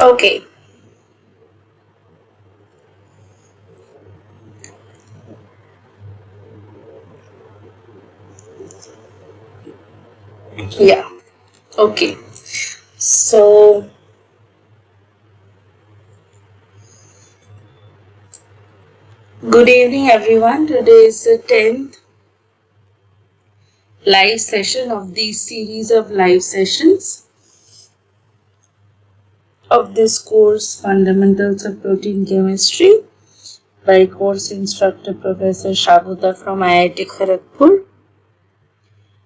Okay. Yeah. Okay. So, good evening, everyone. Today is the 10th live session of this series of live sessions of this course, Fundamentals of Protein Chemistry, by course instructor Professor Shabuta from IIT Kharagpur.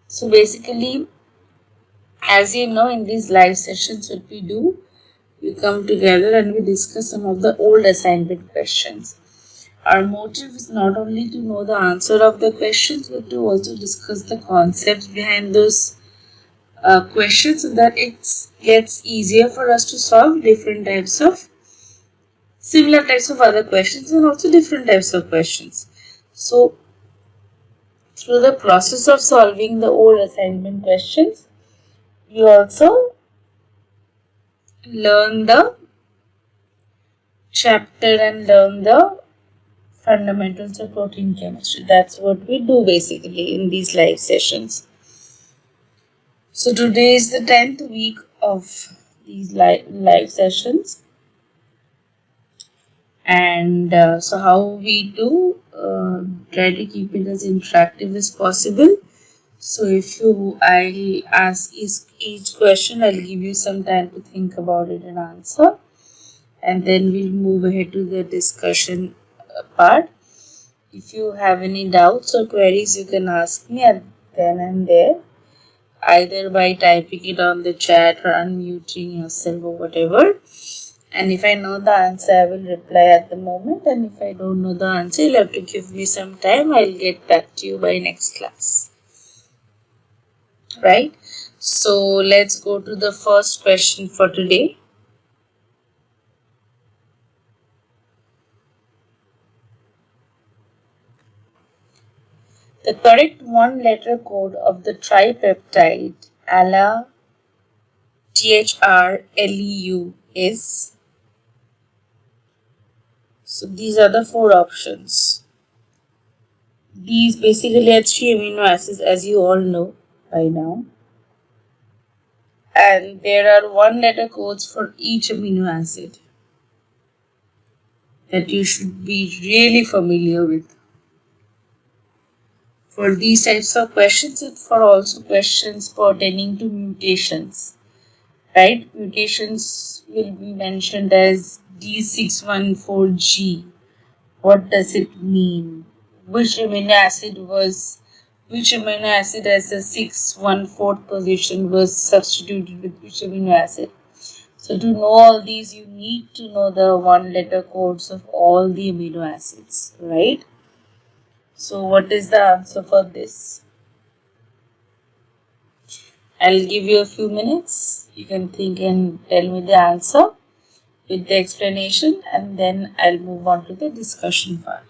So basically, as you know, in these live sessions, what we do, we come together and we discuss some of the old assignment questions. Our motive is not only to know the answer of the questions, but to also discuss the concepts behind those questions, so that it gets easier for us to solve different types of similar types of other questions and also different types of questions. So, through the process of solving the old assignment questions, you also learn the chapter and learn the fundamentals of protein chemistry. That's what we do basically in these live sessions. So today is the 10th week of these live sessions, and so how we do try to keep it as interactive as possible. So if I'll ask each question, I'll give you some time to think about it and answer, and then we'll move ahead to the discussion part. If you have any doubts or queries, you can ask me at then and there, either by typing it on the chat or unmuting yourself or whatever. And if I know the answer, I will reply at the moment. And if I don't know the answer, you'll have to give me some time. I'll get back to you by next class. Right? So let's go to the first question for today. The correct one-letter code of the tripeptide THRLEU is. So these are the four options. These basically are 3 amino acids, as you all know by now. And there are one-letter codes for each amino acid that you should be really familiar with. For these types of questions and for also questions pertaining to mutations, right? Mutations will be mentioned as D614G. What does it mean? Which amino acid as the 614th position was substituted with which amino acid? So to know all these, you need to know the one-letter codes of all the amino acids, right? So what is the answer for this? I'll give you a few minutes. You can think and tell me the answer with the explanation, and then I'll move on to the discussion part.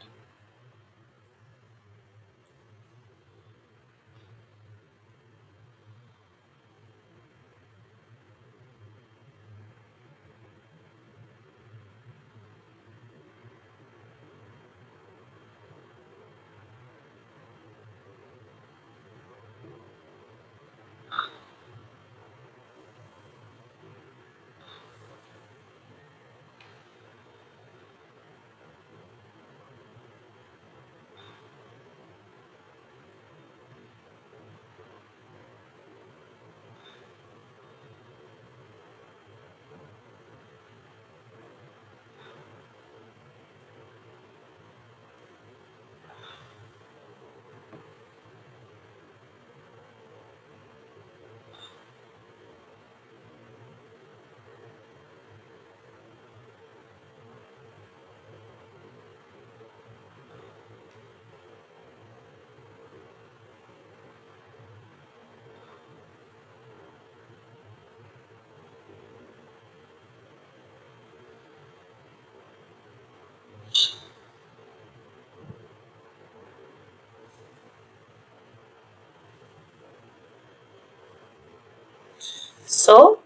So,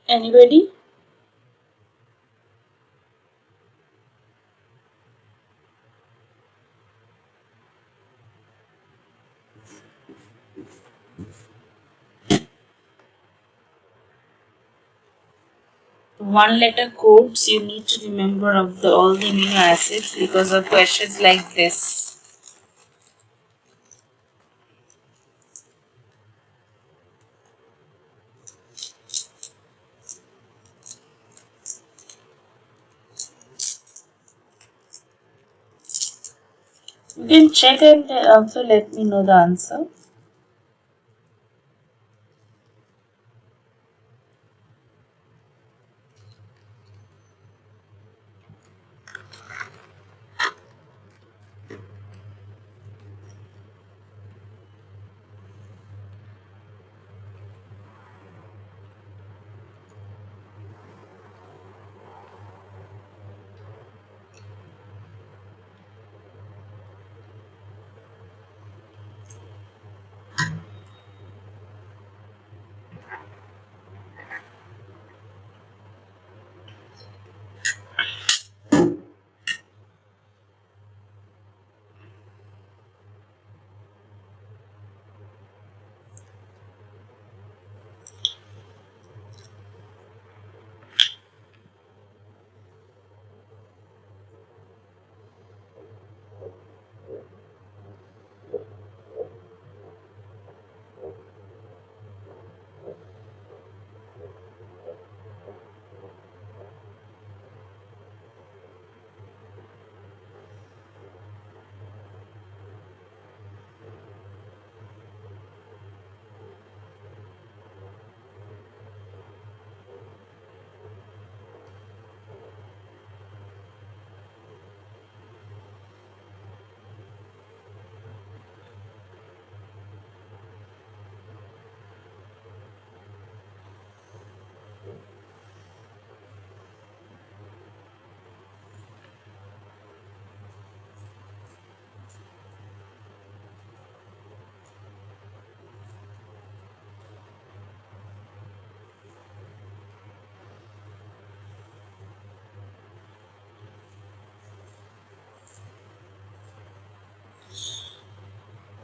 anybody? One letter codes you need to remember of all the amino acids because of questions like this. You can check and also let me know the answer.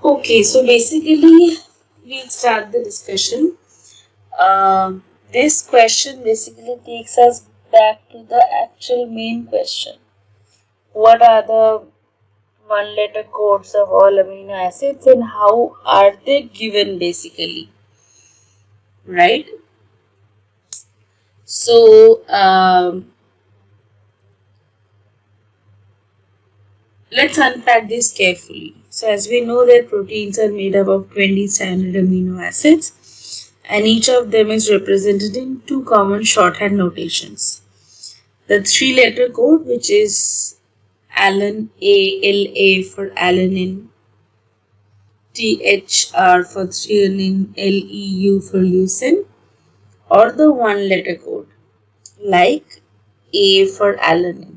Okay, so basically we'll start the discussion. This question basically takes us back to the actual main question. What are the one letter codes of all amino acids and how are they given basically? Right? So, let's unpack this carefully. So, as we know that proteins are made up of 20 standard amino acids and each of them is represented in two common shorthand notations. The three-letter code, which is ALAN, ALA for alanine, THR for threonine, LEU for leucine, or the one-letter code like A for alanine.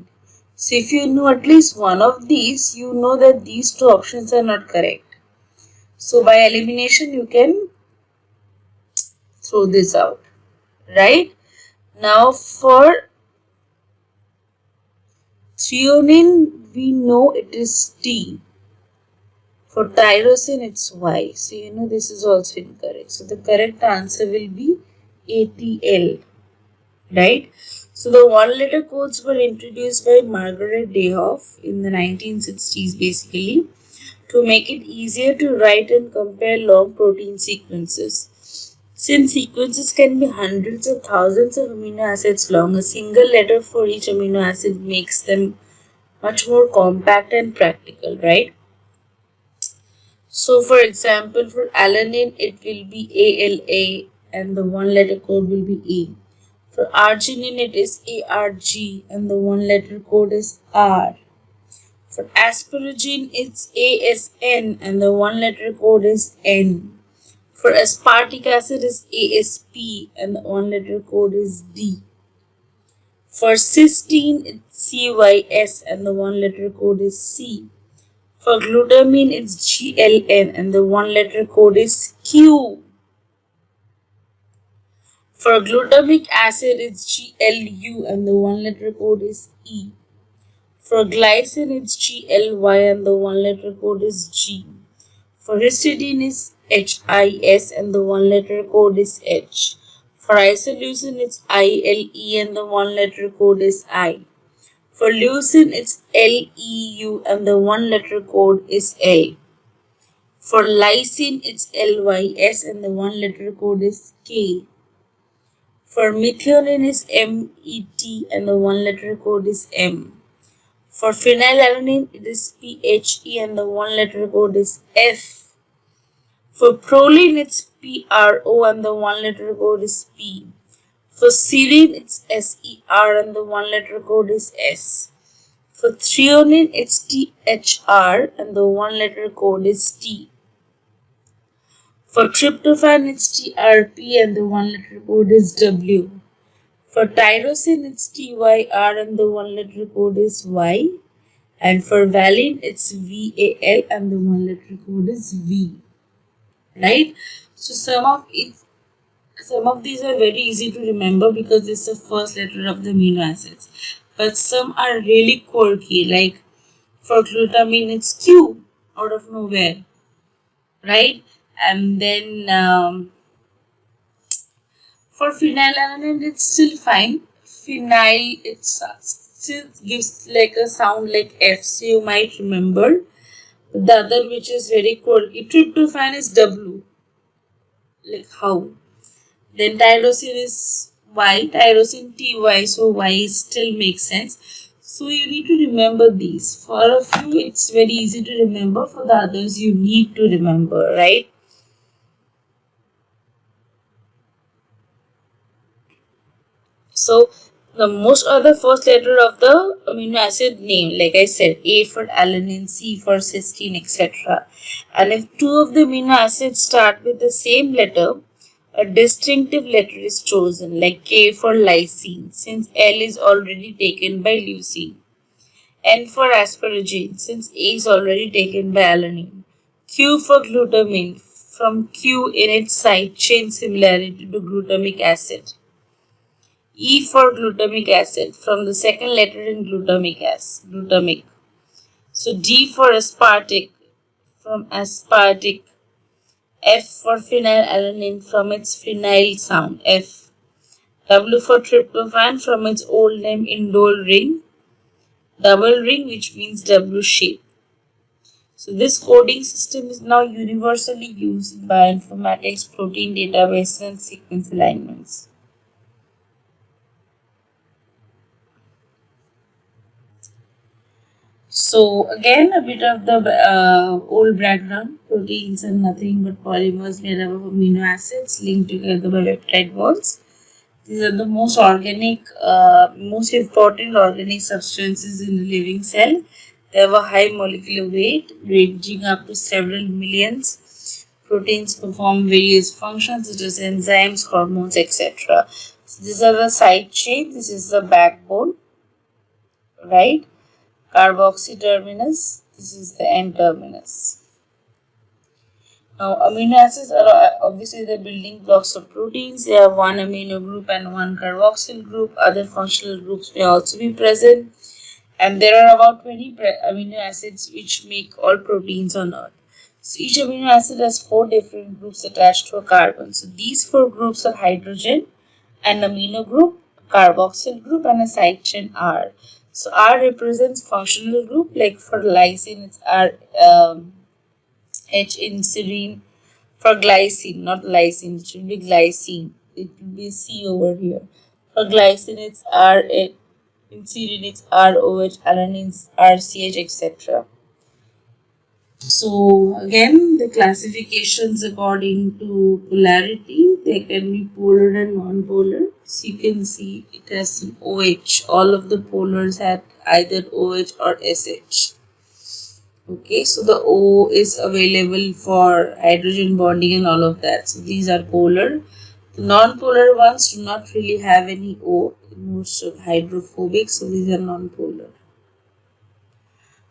So if you know at least one of these, you know that these two options are not correct. So by elimination, you can throw this out, right? Now for threonine, we know it is T. For tyrosine, it's Y. So you know this is also incorrect. So the correct answer will be ATL, right? So the one-letter codes were introduced by Margaret Dayhoff in the 1960s basically to make it easier to write and compare long protein sequences. Since sequences can be hundreds or thousands of amino acids long, a single letter for each amino acid makes them much more compact and practical, right? So for example, for alanine, it will be ALA and the one-letter code will be A. For arginine, it is ARG and the one-letter code is R. For asparagine, it's ASN and the one-letter code is N. For aspartic acid, is ASP and the one-letter code is D. For cysteine, it's CYS and the one-letter code is C. For glutamine, it's GLN and the one-letter code is Q. For glutamic acid, it's GLU and the one letter code is E. For glycine, it's GLY and the one letter code is G. For histidine, it's HIS and the one letter code is H. For isoleucine, it's ILE and the one letter code is I. For leucine, it's LEU and the one letter code is L. For lysine, it's LYS and the one letter code is K. For methionine, it's MET and the one letter code is M. For phenylalanine, it is PHE and the one letter code is F. For proline, it's PRO and the one letter code is P. For serine, it's SER and the one letter code is S. For threonine, it's THR and the one letter code is T. For tryptophan, it's TRP and the one letter code is W. For tyrosine, it's TYR and the one letter code is Y. And for valine, it's VAL and the one letter code is V. Right? So some of these are very easy to remember because it's the first letter of the amino acids. But some are really quirky, like for glutamine, it's Q out of nowhere. Right? And then for phenylalanine, it's still fine. Phenyl, it still gives like a sound like F, so you might remember. The other, which is very quirky, tryptophan is W. Like how? Then tyrosine is Y, tyrosine TY, so Y still makes sense. So you need to remember these. For a few, it's very easy to remember. For the others, you need to remember, right? So the most are the first letter of the amino acid name, like I said, A for alanine, C for cysteine, etc. And if two of the amino acids start with the same letter, a distinctive letter is chosen, like K for lysine, since L is already taken by leucine. N for asparagine, since A is already taken by alanine. Q for glutamine, from Q in its side chain similarity to glutamic acid. E for glutamic acid, from the second letter in glutamic. So D for aspartic, from aspartic. F for phenylalanine, from its phenyl sound, F. W for tryptophan, from its old name indole ring, double ring, which means W shape. So this coding system is now universally used in bioinformatics, protein databases, and sequence alignments. So again, a bit of the old background. Proteins are nothing but polymers made up of amino acids linked together by peptide bonds. These are the most most important organic substances in the living cell. They have a high molecular weight, ranging up to several millions. Proteins perform various functions such as enzymes, hormones, etc. So these are the side chain. This is the backbone, right? Carboxy terminus. This is the N terminus. Now, amino acids are obviously the building blocks of proteins. They have one amino group and one carboxyl group. Other functional groups may also be present. And there are about 20 amino acids which make all proteins on Earth. So each amino acid has 4 different groups attached to a carbon. So these 4 groups are hydrogen, an amino group, a carboxyl group, and a side chain R. So R represents functional group, like for lysine it's R H in serine. For glycine, not lysine, it should be glycine. It will be C over here. For glycine it's R, in serine it's ROH, alanine it's RCH, etc. So again, the classifications according to polarity, they can be polar and non-polar. So you can see it has an OH. All of the polars have either OH or SH. Okay, so the O is available for hydrogen bonding and all of that. So these are polar. The non-polar ones do not really have any O. Most of hydrophobic, so these are non-polar.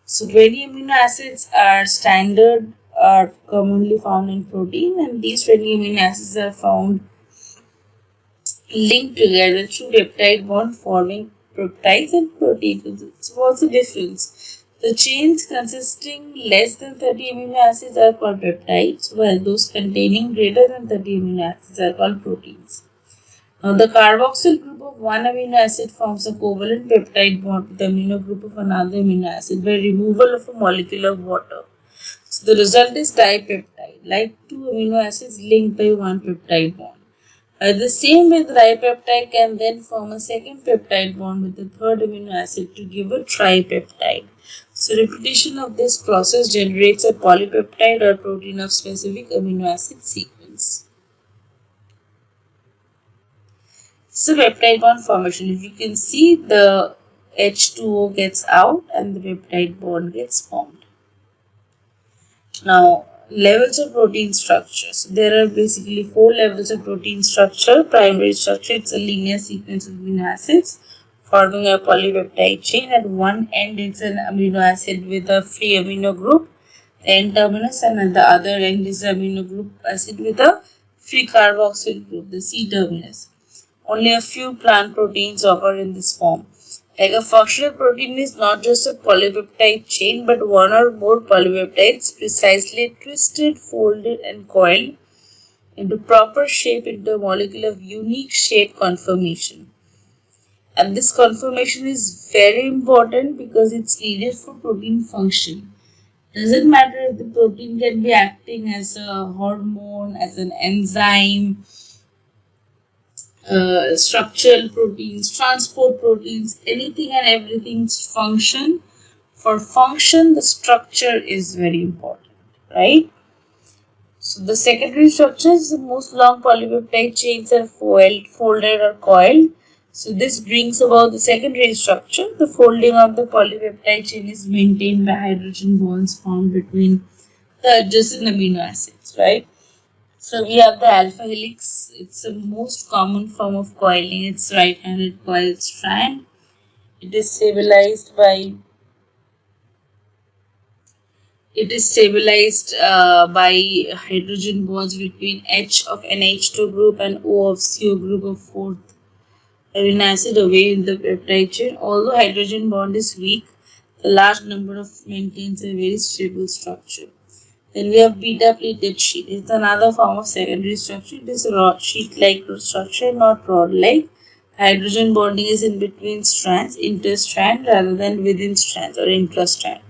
So 20 amino acids are commonly found in protein, and these 20 amino acids are found linked together through peptide bond forming peptides and proteins. So what's the difference? The chains consisting less than 30 amino acids are called peptides, while those containing greater than 30 amino acids are called proteins. Now, the carboxyl group of one amino acid forms a covalent peptide bond with the amino group of another amino acid by removal of a molecule of water. So, the result is dipeptide, like two amino acids linked by one peptide bond. The same way, the dipeptide can then form a second peptide bond with the third amino acid to give a tripeptide. So, repetition of this process generates a polypeptide or protein of specific amino acid sequence. So, peptide bond formation. If you can see, the H2O gets out and the peptide bond gets formed. Now, levels of protein structure. So, there are basically 4 levels of protein structure. Primary structure, it's a linear sequence of amino acids forming a polypeptide chain. At one end, it's an amino acid with a free amino group, the N terminus, and at the other end is amino group acid with a free carboxyl group, the C terminus. Only a few plant proteins occur in this form. Like a functional protein is not just a polypeptide chain but one or more polypeptides precisely twisted, folded and coiled into proper shape into a molecule of unique shape conformation. And this conformation is very important because it's needed for protein function. Doesn't matter if the protein can be acting as a hormone, as an enzyme, structural proteins, transport proteins, anything and everything's function. For function, the structure is very important, right? So the secondary structure is the most long polypeptide chains are folded or coiled. So this brings about the secondary structure. The folding of the polypeptide chain is maintained by hydrogen bonds formed between the adjacent amino acids, right? So we have the alpha helix. It's the most common form of coiling. It's right-handed coiled strand. It is stabilized by hydrogen bonds between H of NH2 group and O of CO group of fourth amino acid away in the peptide chain. Although hydrogen bond is weak, the large number of maintains a very stable structure. Then we have beta pleated sheet. It's another form of secondary structure. It is a sheet-like structure, not rod-like. Hydrogen bonding is in between strands, interstrand rather than within strands or intrastrand.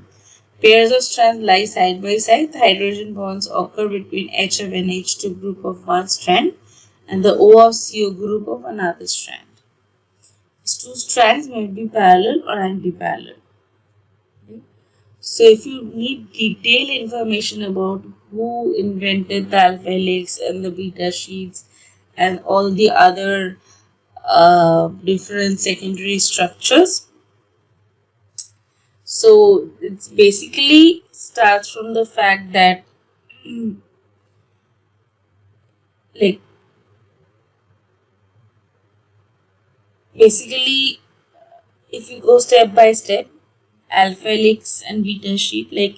Pairs of strands lie side by side. The hydrogen bonds occur between H of NH2 group of one strand and the O of CO group of another strand. These two strands may be parallel or anti-parallel. So if you need detailed information about who invented the alpha helix and the beta sheets and all the other different secondary structures, so it basically starts from the fact that like basically if you go step by step, alpha helix and beta sheet, like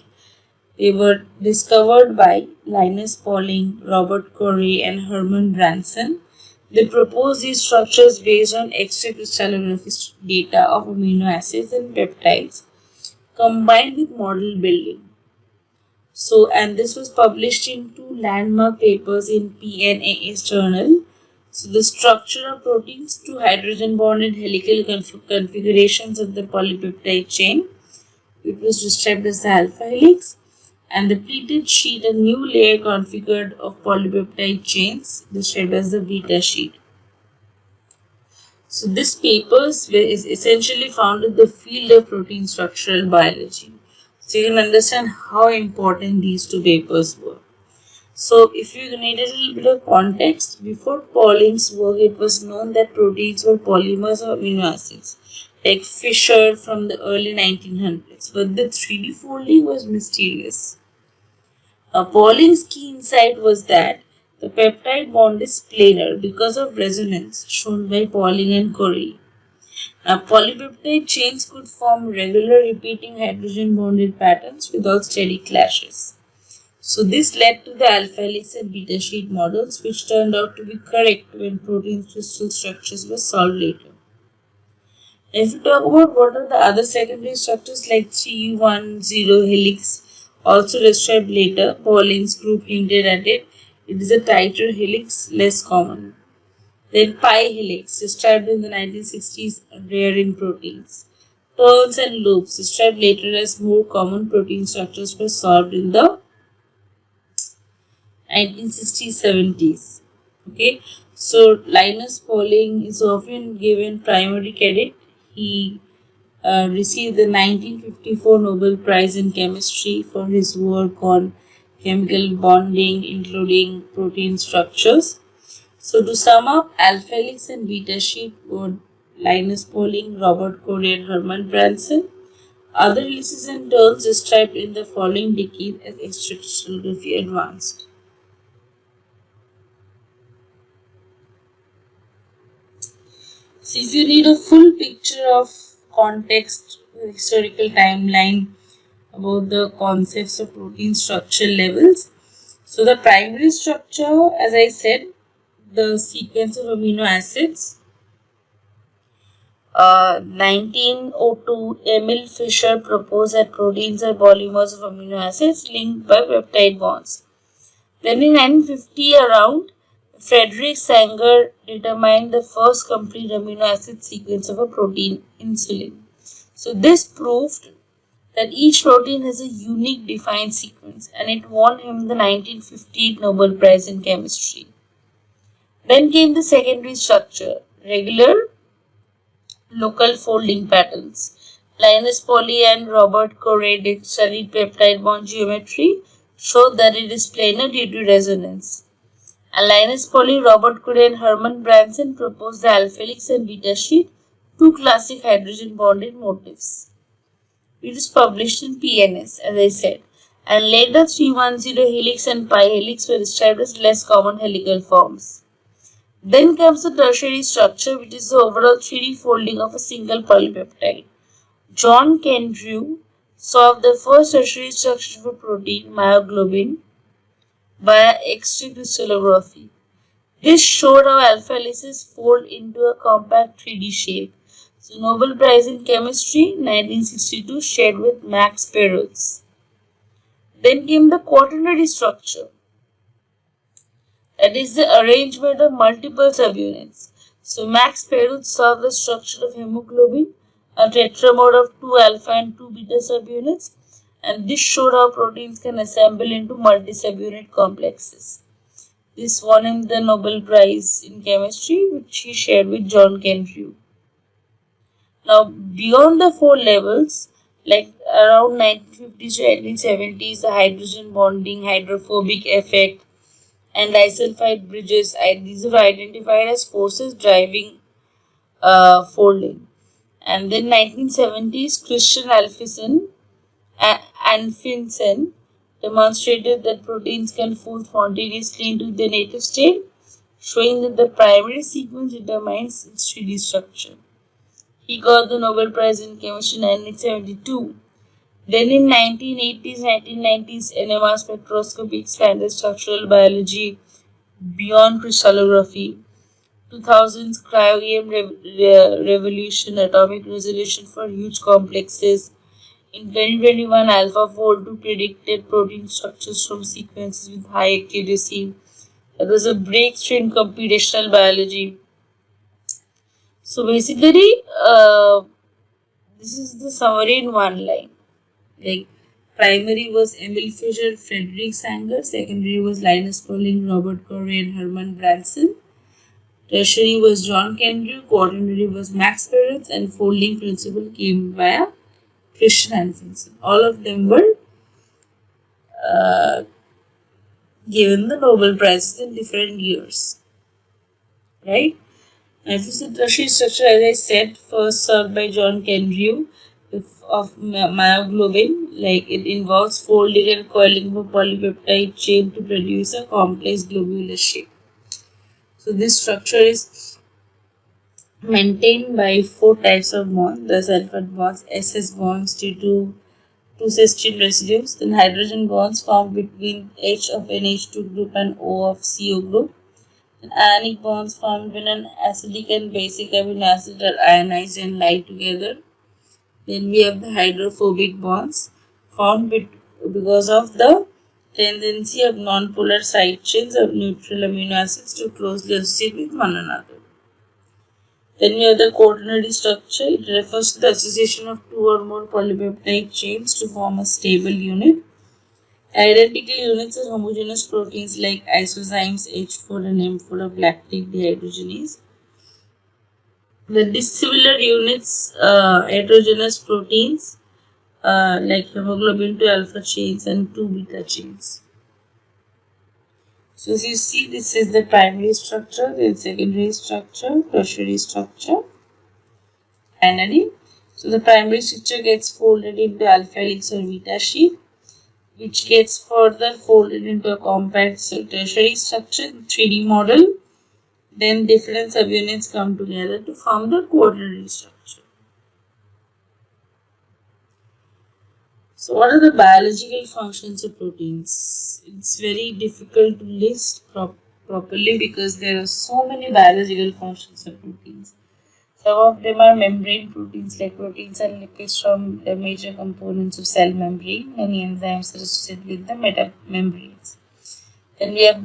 they were discovered by Linus Pauling, Robert Corey and Herman Branson. They proposed these structures based on extracrystallographic data of amino acids and peptides combined with model building. So, and this was published in 2 landmark papers in PNAS journal. So, the structure of proteins, 2 hydrogen bonded helical configurations of the polypeptide chain, it was described as the alpha helix, and the pleated sheet, a new layer configured of polypeptide chains, described as the beta sheet. So this papers is essentially founded the field of protein structural biology. So you can understand how important these 2 papers were. So if you need a little bit of context, before Pauling's work, it was known that proteins were polymers of amino acids, like Fischer from the early 1900s, but the 3D folding was mysterious. Pauling's key insight was that the peptide bond is planar because of resonance shown by Pauling and Corey. Now, polypeptide chains could form regular repeating hydrogen bonded patterns without steady clashes. So this led to the alpha helix and beta sheet models, which turned out to be correct when protein crystal structures were solved later. If we talk about what are the other secondary structures like 3,1,0 helix, also described later, Pauline's group hinted at it. It is a tighter helix, less common. Then pi helix, described in the 1960s, rare in proteins. Turns and loops, described later as more common protein structures, were solved in the 1960s, 70s. Okay, so Linus Pauling is often given primary credit. He received the 1954 Nobel Prize in Chemistry for his work on chemical bonding, including protein structures. So to sum up, alpha helix and beta sheet were Linus Pauling, Robert Corey, and Hermann Branson. Other helices and turns described in the following decade as extracrystallography advanced. So if you need a full picture of context, historical timeline about the concepts of protein structure levels. So the primary structure, as I said, the sequence of amino acids. 1902, Emil Fischer proposed that proteins are polymers of amino acids linked by peptide bonds. Then in 1950 around, Frederick Sanger determined the first complete amino acid sequence of a protein, insulin. So this proved that each protein has a unique defined sequence, and it won him the 1958 Nobel Prize in Chemistry. Then came the secondary structure, regular local folding patterns. Linus Pauling and Robert Corey studied peptide bond geometry, showed that it is planar due to resonance. And Linus Pauling, Robert Corey, and Hermann Branson proposed the alpha helix and beta sheet, two classic hydrogen bonded motifs. It is published in PNS, as I said. And later 3,1,0 helix and pi helix were described as less common helical forms. Then comes the tertiary structure, which is the overall 3D folding of a single polypeptide. John Kendrew solved the first tertiary structure of a protein, myoglobin, via X-ray crystallography. This showed how alpha helices fold into a compact 3D shape. So Nobel Prize in Chemistry 1962 shared with Max Perutz. Then came the quaternary structure. That is the arrangement of multiple subunits. So Max Perutz solved the structure of hemoglobin, a tetramode of 2 alpha and 2 beta subunits, and this showed how proteins can assemble into multi-subunit complexes. This won him the Nobel Prize in Chemistry, which he shared with John Kendrew. Now, beyond the four levels, like around 1950s to 1970s, the hydrogen bonding, hydrophobic effect, and disulfide bridges, these were identified as forces driving folding. And then 1970s, Christian Anfinsen demonstrated that proteins can fold spontaneously into their native state, showing that the primary sequence determines its 3D structure. He got the Nobel Prize in Chemistry in 1972. Then in 1980s, 1990s, NMR spectroscopy expanded structural biology beyond crystallography. 2000s, cryo-EM revolution, atomic resolution for huge complexes. In 2021, AlphaFold 2 predicted protein structures from sequences with high accuracy. That was a breakthrough in computational biology. So basically, this is the summary in one line. Like primary was Emil Fischer, Frederick Sanger. Secondary was Linus Pauling, Robert Corey, and Hermann Branson. Tertiary was John Kendrew. Quaternary was Max Perutz, and folding principle came via Christian Anfinsen. All of them were given the Nobel Prizes in different years. Right? Now, if you see tertiary structure, as I said, first solved by John Kendrew of myoglobin, like it involves folding and coiling of a polypeptide chain to produce a complex globular shape. So this structure is maintained by four types of bonds: the sulfate bonds, SS bonds due to two cysteine residues. Then hydrogen bonds formed between H of NH2 group and O of CO group. Then ionic bonds formed when an acidic and basic amino acid are ionized and lie together. Then we have the hydrophobic bonds formed because of the tendency of non-polar side chains of neutral amino acids to closely associate with one another. Then we have the quaternary structure. It refers to the association of two or more polypeptide chains to form a stable unit. Identical units are homogeneous proteins like isozymes H4 and M4 of lactic dehydrogenase. The dissimilar units, heterogeneous proteins like hemoglobin 2 alpha chains and 2 beta chains. So as you see, this is the primary structure, then secondary structure, tertiary structure. Finally, so the primary structure gets folded into alpha helix or beta sheet, which gets further folded into a compact tertiary structure, 3D model. Then different subunits come together to form the quaternary structure. So what are the biological functions of proteins? It's very difficult to list properly because there are so many biological functions of proteins. Some of them are membrane proteins, like proteins and lipids from the major components of cell membrane. Many enzymes are associated with the metamembranes. Then we have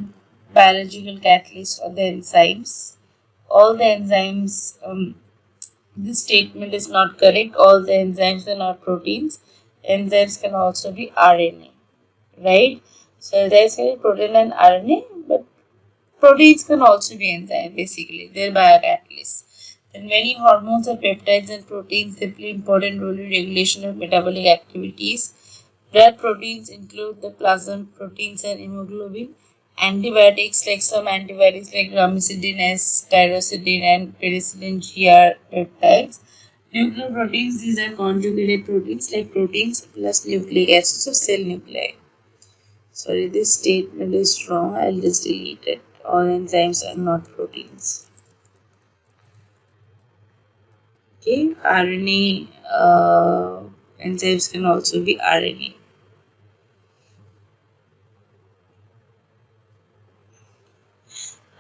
biological catalysts or the enzymes. All the enzymes, this statement is not correct. All the enzymes are not proteins. Enzymes can also be RNA, right? So there's a protein and RNA, but proteins can also be enzymes basically. They're biocatalysts. Then many hormones or peptides and proteins they play important role in regulation of metabolic activities. Blood proteins include the plasma proteins and hemoglobin. Antibiotics like some antibiotics like gramicidin S, tyrosine and penicillin G are peptides. Nucleoproteins, these are conjugated proteins like proteins plus nucleic acids of cell nuclei. Sorry, this statement is wrong. I'll just delete it. All enzymes are not proteins. Okay, RNA enzymes can also be RNA.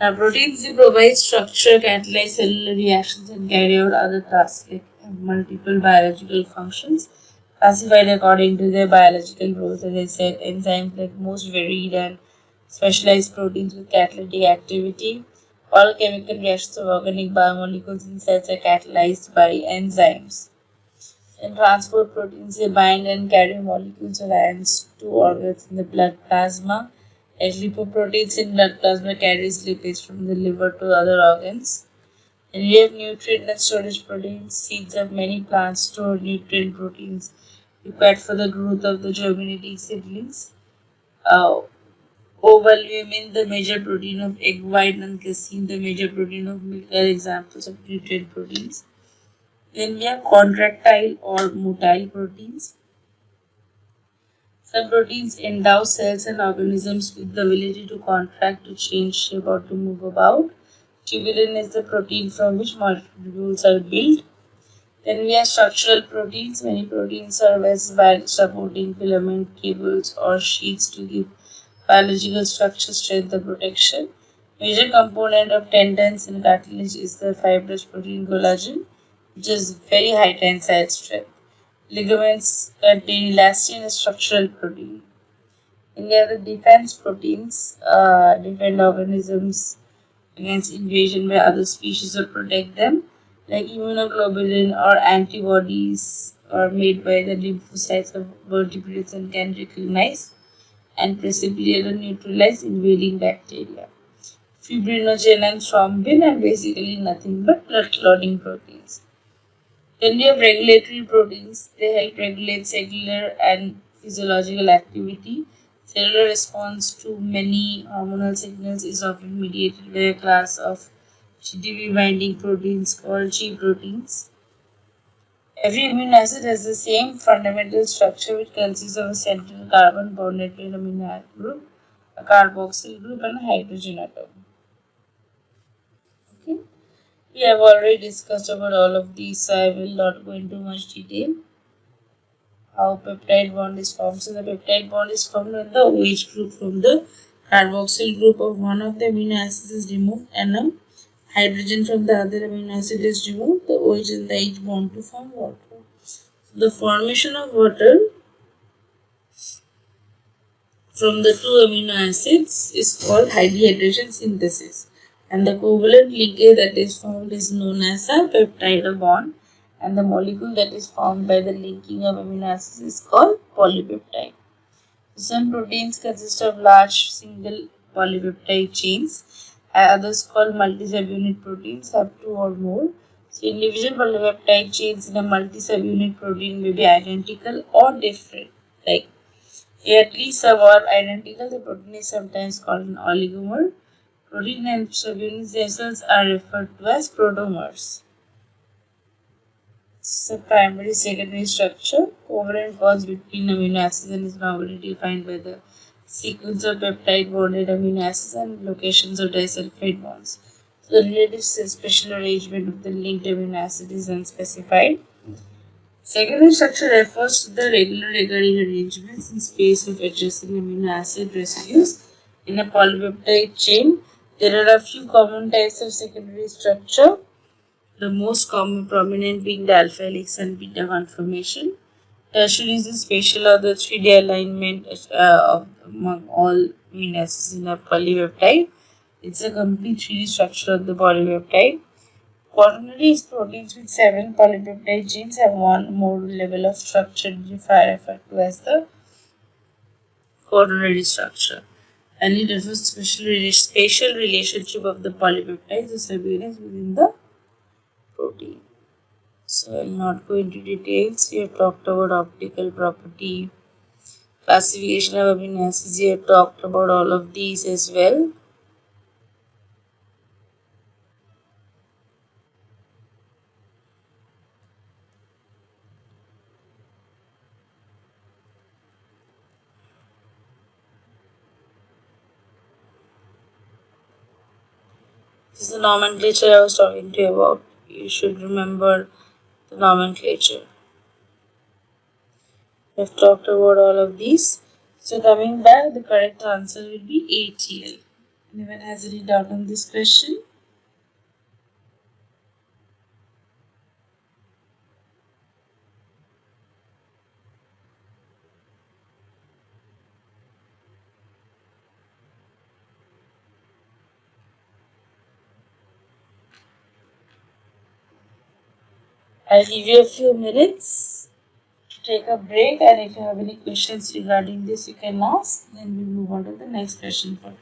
Now, proteins they provide structure, catalyze cellular reactions, and carry out other tasks like multiple biological functions classified according to their biological roles. As I said, enzymes like most varied and specialized proteins with catalytic activity. All chemical reactions of organic biomolecules in cells are catalyzed by enzymes. In transport proteins, they bind and carry molecules or ions to organs in the blood plasma. Like lipoproteins in blood plasma carries lipids from the liver to other organs. And we have nutrient and storage proteins. Seeds of many plants store nutrient proteins required for the growth of the germinating seedlings. Ovalbumin, the major protein of egg white, and casein, the major protein of milk, are examples of nutrient proteins. Then we have contractile or motile proteins. Some proteins endow cells and organisms with the ability to contract, to change shape, or to move about. Tubulin is the protein from which molecules are built. Then we have structural proteins. Many proteins serve as supporting filament cables or sheets to give biological structure, strength, or protection. Major component of tendons and cartilage is the fibrous protein collagen, which has very high tensile strength. Ligaments contain elastin, a structural protein. And we have the defense proteins, defend organisms against invasion by other species or protect them, like immunoglobulin or antibodies are made by the lymphocytes of vertebrates and can recognize and precipitate or neutralize invading bacteria. Fibrinogen and thrombin are basically nothing but blood clotting proteins. Then we have regulatory proteins. They help regulate cellular and physiological activity. Cellular response to many hormonal signals is often mediated by a class of GTP binding proteins called G proteins. Every amino acid has the same fundamental structure, which consists of a central carbon bonded to an amino group, a carboxyl group, and a hydrogen atom. Okay. We have already discussed about all of these, so I will not go into much detail. how peptide bond is formed. So the peptide bond is formed when the OH group from the carboxyl group of one of the amino acids is removed and a hydrogen from the other amino acid is removed. The OH and the H bond to form water. The formation of water from the two amino acids is called hydrogen synthesis, and the covalent linkage that is formed is known as a peptide bond, and the molecule that is formed by the linking of amino acids is called polypeptide. Some proteins consist of large single polypeptide chains, others called multi-subunit proteins have two or more. So individual polypeptide chains in a multi-subunit protein may be identical or different. Like at least some are identical, the protein is sometimes called an oligomer. Protein and subunits themselves are referred to as protomers. So primary secondary structure, covalent bonds between amino acids and is normally defined by the sequence of peptide bonded amino acids and locations of disulfide bonds. So the relative special arrangement of the linked amino acid is unspecified. Secondary structure refers to the regular recurring arrangements in space of adjacent amino acid residues in a polypeptide chain. There are a few common types of secondary structure. The most common prominent being the alpha helix and beta conformation. Tertiary is the spatial or the 3D alignment among all amino acids in a polypeptide. It's a complete 3D structure of the polypeptide. Quaternary is proteins with 7 polypeptide chains have one more level of structure referred to as the quaternary structure. And it refers to spatial relationship of the polypeptides or subunits within the protein. So I will not go into details. We have talked about optical property, classification of amino acids. We have talked about all of these as well. This is the nomenclature I was talking to you about. You should remember the nomenclature. We have talked about all of these. So coming back, the correct answer will be ATL. Anyone has any doubt on this question? I'll give you a few minutes to take a break, and if you have any questions regarding this, you can ask. Then we'll move on to the next question for today.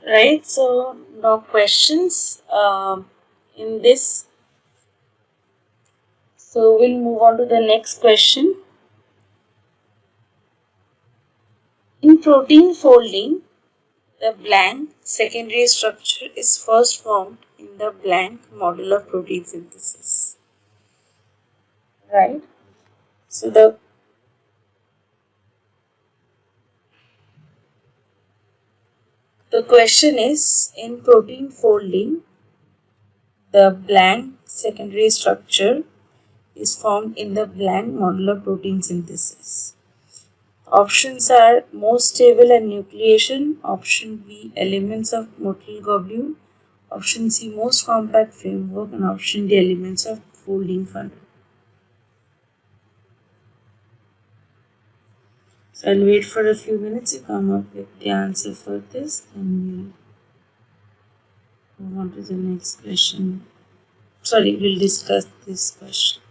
Right, so no questions in this. So we'll move on to the next question. In protein folding, the blank secondary structure is first formed in the blank module of protein synthesis. Right? So the question is, in protein folding, the blank secondary structure is formed in the blank module of protein synthesis. Options are most stable and nucleation, option B elements of motile globule, option C most compact framework, and option D elements of folding funnel. So I'll wait for a few minutes to come up with the answer for this, then we'll move on to the next question. Sorry, we'll discuss this question.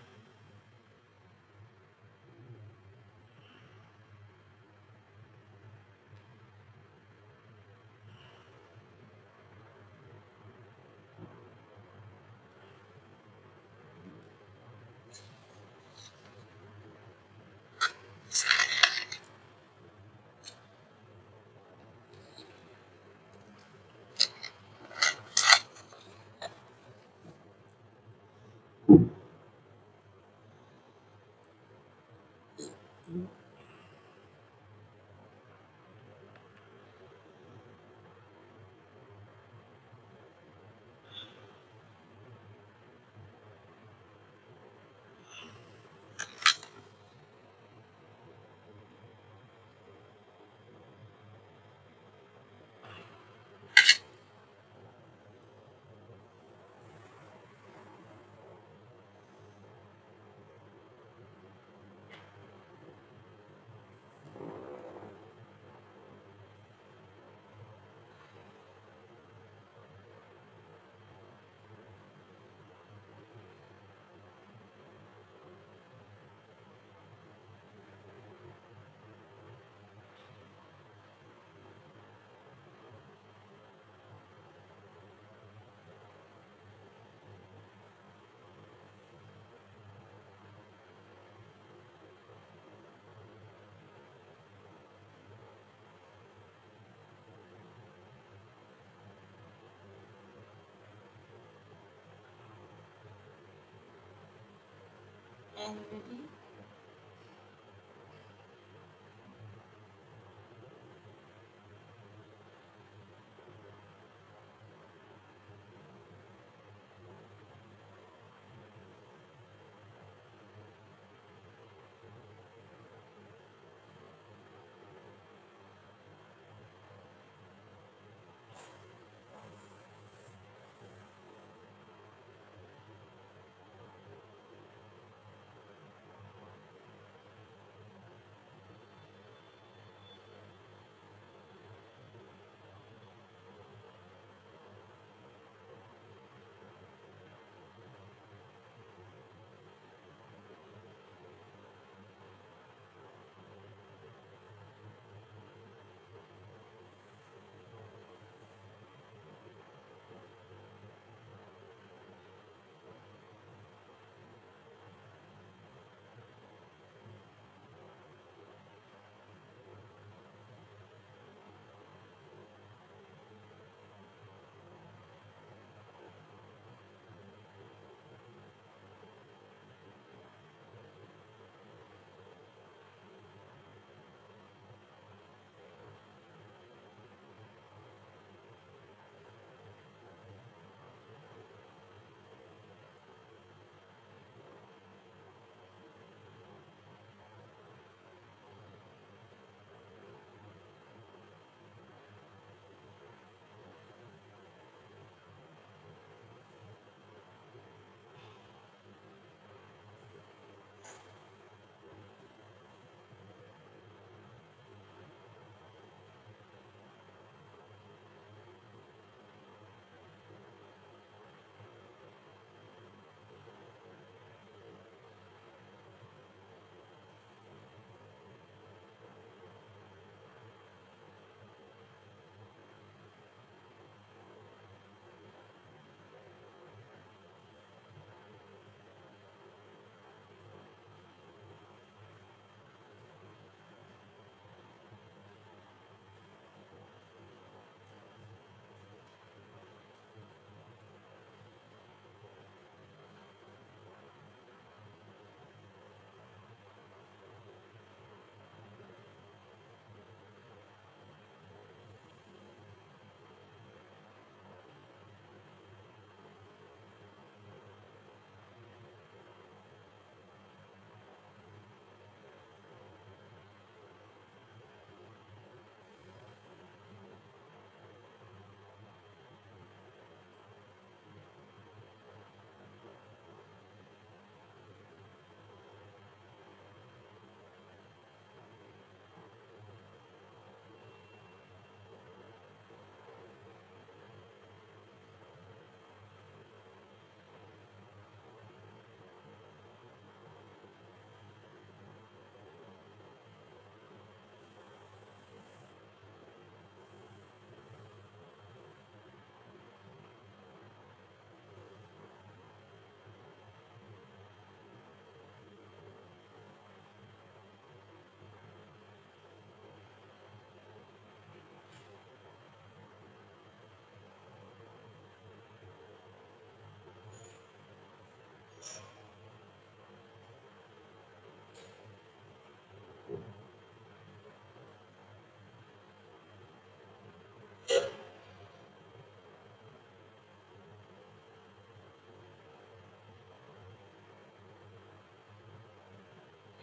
Anybody?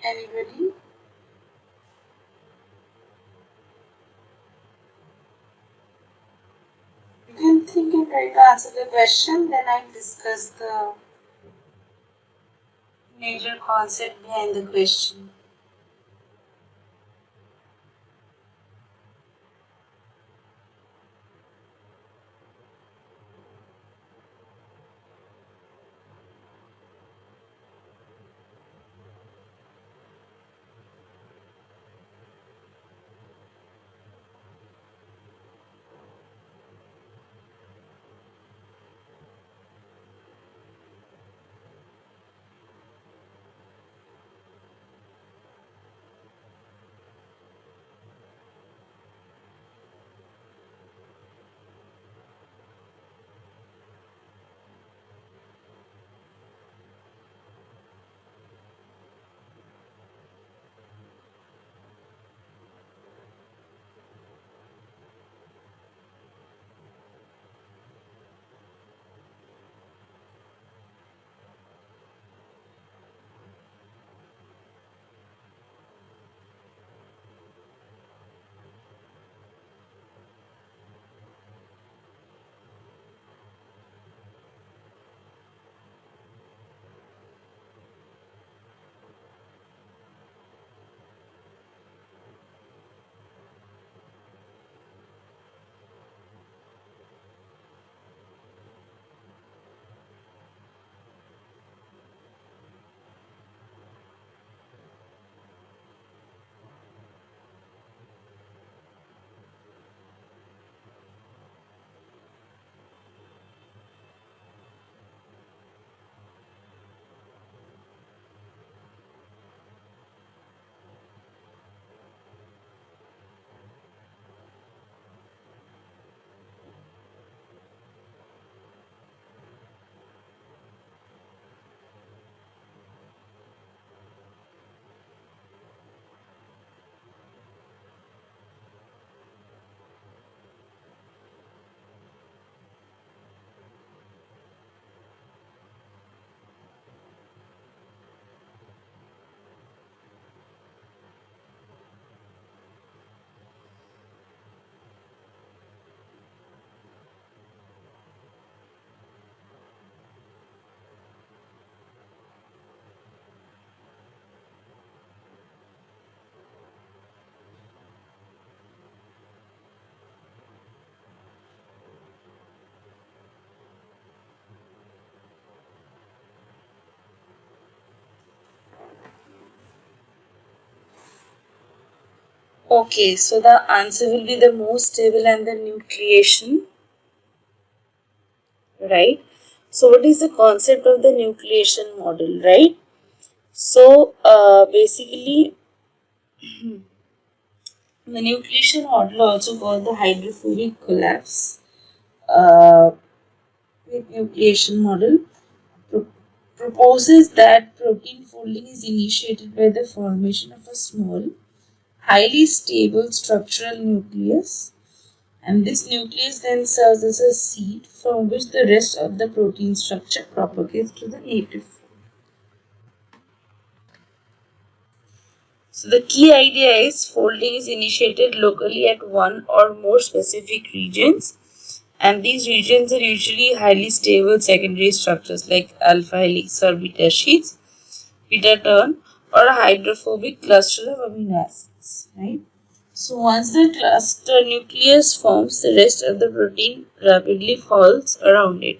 Anybody? You can think and try to answer the question, then I'll discuss the major concept behind the question. Okay, so the answer will be the most stable and the nucleation, right? So what is the concept of the nucleation model, right? So basically the nucleation model, also called the hydrophobic collapse with nucleation model, pro- proposes that protein folding is initiated by the formation of a small, highly stable structural nucleus, and this nucleus then serves as a seed from which the rest of the protein structure propagates to the native form. So the key idea is folding is initiated locally at one or more specific regions, and these regions are usually highly stable secondary structures like alpha helix or beta sheets, beta turn, or a hydrophobic cluster of amino acids, right? So once the cluster nucleus forms, the rest of the protein rapidly falls around it.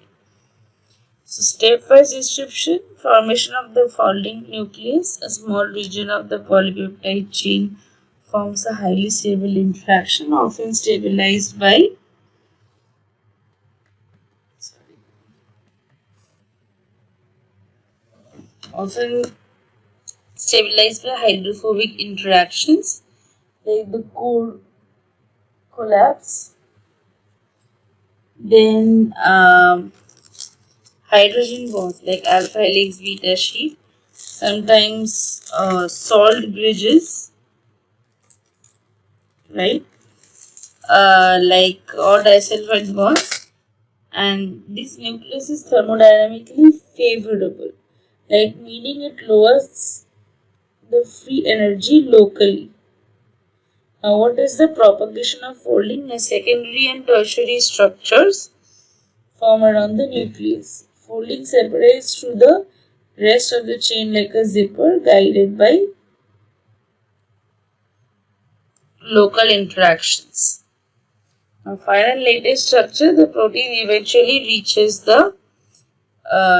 So stepwise description: formation of the folding nucleus, a small region of the polypeptide chain forms a highly stable interaction, often stabilized by often hydrophobic interactions like the core collapse, then hydrogen bonds like alpha helix, beta sheet, sometimes salt bridges, right? Like or disulfide bonds, and this nucleus is thermodynamically favorable, like meaning it lowers the free energy locally. Now, what is the propagation of folding? The secondary and tertiary structures form around the nucleus. Folding separates through the rest of the chain like a zipper, guided by local interactions. Now, final latest structure, the protein eventually reaches the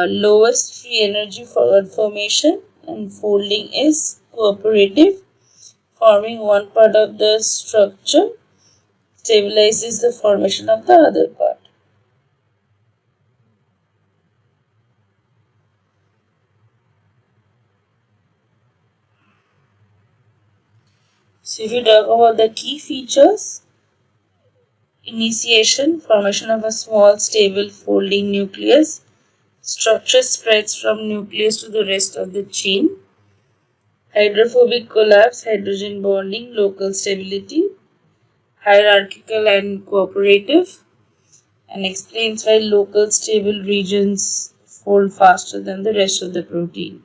lowest free energy for formation, and folding is cooperative, forming one part of the structure stabilizes the formation of the other part. So if you talk about the key features, initiation, formation of a small stable folding nucleus, structure spreads from nucleus to the rest of the chain, hydrophobic collapse, hydrogen bonding, local stability, hierarchical and cooperative, and explains why local stable regions fold faster than the rest of the protein.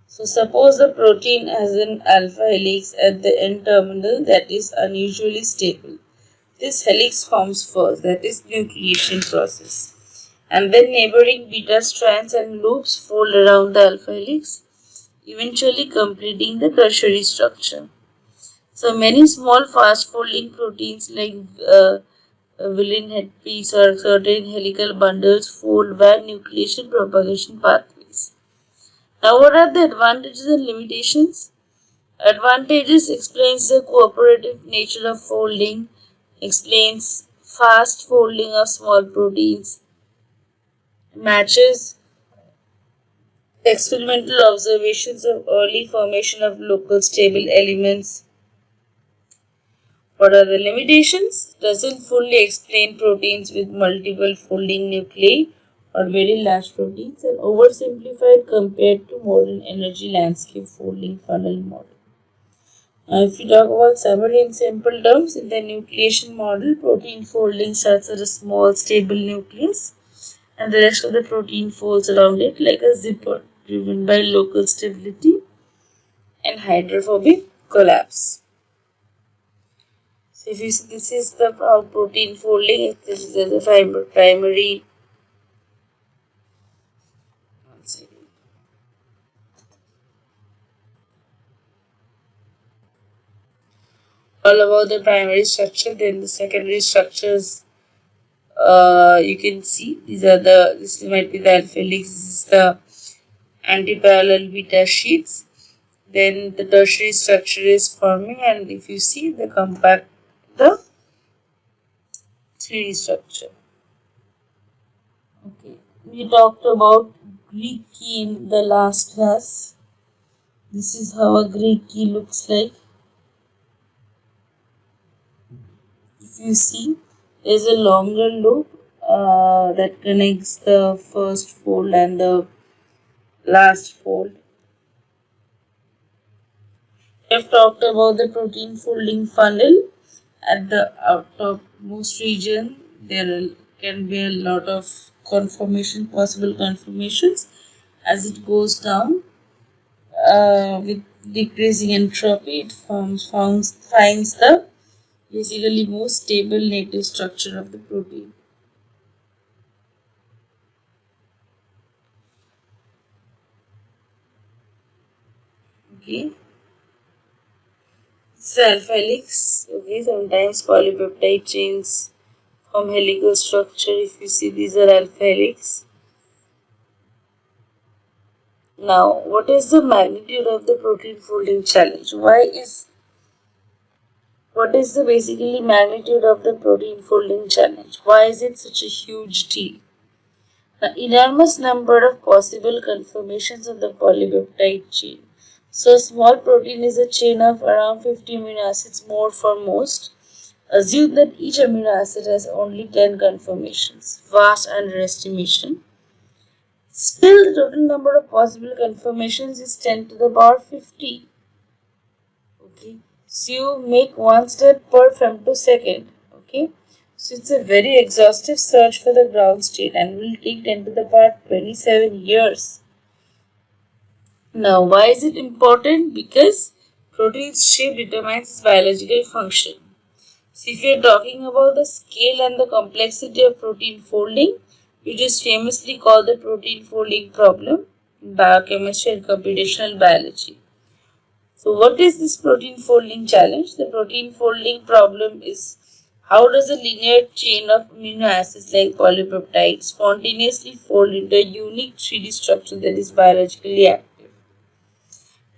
So suppose the protein has an alpha helix at the N terminal that is unusually stable. This helix forms first, that is nucleation process. And then neighboring beta strands and loops fold around the alpha helix, eventually completing the tertiary structure. So many small fast folding proteins like Willen headpiece or certain helical bundles fold via nucleation propagation pathways. Now, what are the advantages and limitations? Advantages explains the cooperative nature of folding, explains fast folding of small proteins, matches experimental observations of early formation of local stable elements. What are the limitations? Doesn't fully explain proteins with multiple folding nuclei or very large proteins, and oversimplified compared to modern energy landscape folding funnel model. Now, if you talk about summary in simple terms, in the nucleation model, protein folding starts at a small stable nucleus and the rest of the protein folds around it like a zipper, driven by local stability and hydrophobic collapse. So if you see, this is the protein folding, this is the primary. All about the primary structure, then the secondary structures. You can see this might be the alpha helix, this is the antiparallel beta sheets. Then the tertiary structure is forming, and if you see the 3D structure. Okay, we talked about Greek key in the last class. This is how a Greek key looks like. If you see, there is a longer loop that connects the first fold and the last fold. We have talked about the protein folding funnel. At the topmost region, there can be a lot of possible conformations. As it goes down, with decreasing entropy, it finds the basically most stable native structure of the protein. Okay. This is alpha helix. Okay, sometimes polypeptide chains form helical structure. If you see, these are alpha helix. Now, what is the magnitude of the protein folding challenge? What is the basically magnitude of the protein folding challenge? Why is it such a huge deal? The enormous number of possible conformations of the polypeptide chain. So, a small protein is a chain of around 50 amino acids, more for most. Assume that each amino acid has only 10 conformations. Vast underestimation. Still, the total number of possible conformations is 10 to the power 50. Okay. So, you make one step per femtosecond. Okay. So, it's a very exhaustive search for the ground state and will take 10 to the power 27 years. Now, why is it important? Because protein's shape determines its biological function. So, if you are talking about the scale and the complexity of protein folding, which is famously called the protein folding problem in biochemistry and computational biology. So, what is this protein folding challenge? The protein folding problem is how does a linear chain of amino acids like polypeptides spontaneously fold into a unique 3D structure that is biologically active?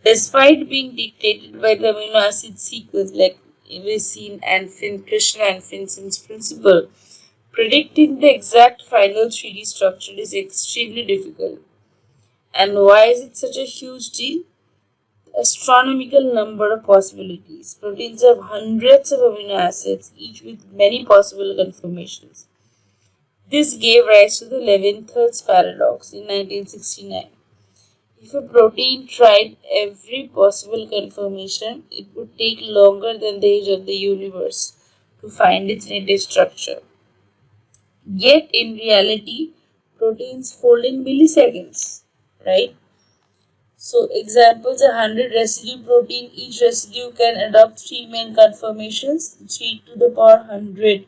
Despite being dictated by the amino acid sequence like Evesine and Krishna and Finson's principle, predicting the exact final 3D structure is extremely difficult. And why is it such a huge deal? Astronomical number of possibilities. Proteins have hundreds of amino acids, each with many possible conformations. This gave rise to the Leavenworth's paradox in 1969. If a protein tried every possible conformation, it would take longer than the age of the universe to find its native structure. Yet, in reality, proteins fold in milliseconds, right? So, examples: 100 residue protein, each residue can adopt 3 main conformations: 3 to the power 100,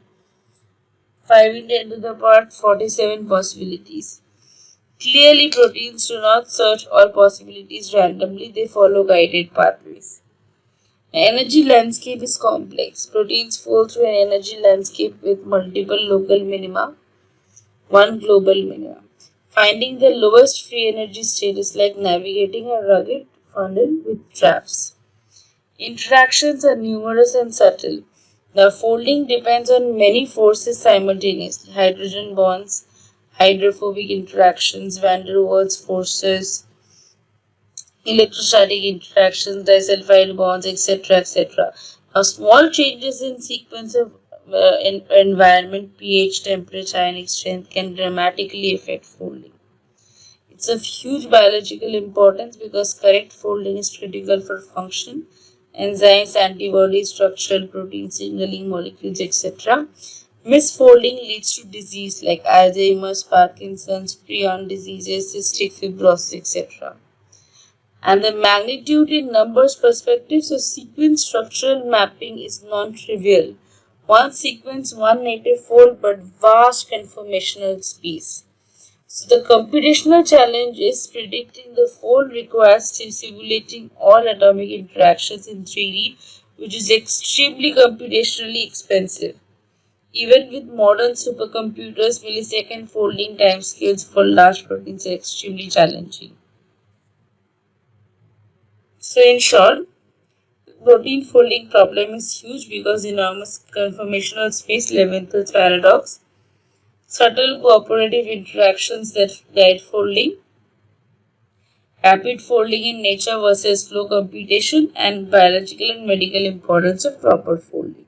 5 in 10 to the power 47 possibilities. Clearly, proteins do not search all possibilities randomly, they follow guided pathways. The energy landscape is complex. Proteins fold through an energy landscape with multiple local minima, one global minimum. Finding the lowest free energy state is like navigating a rugged funnel with traps. Interactions are numerous and subtle. The folding depends on many forces simultaneously: hydrogen bonds, hydrophobic interactions, van der Waals forces, electrostatic interactions, disulfide bonds, etc. etc. Now, small changes in sequence of environment, pH, temperature, ionic strength can dramatically affect folding. It's of huge biological importance because correct folding is critical for function, enzymes, antibodies, structural protein signaling molecules, etc. Misfolding leads to disease like Alzheimer's, Parkinson's, prion diseases, cystic fibrosis, etc. And the magnitude in numbers perspective, so sequence structural mapping is non-trivial. One sequence, one native fold, but vast conformational space. So the computational challenge is predicting the fold requires simulating all atomic interactions in 3D, which is extremely computationally expensive. Even with modern supercomputers, millisecond folding timescales for large proteins are extremely challenging. So in short, protein folding problem is huge because enormous conformational space, Leavenworth's paradox, subtle cooperative interactions that guide folding, rapid folding in nature versus slow computation, and biological and medical importance of proper folding.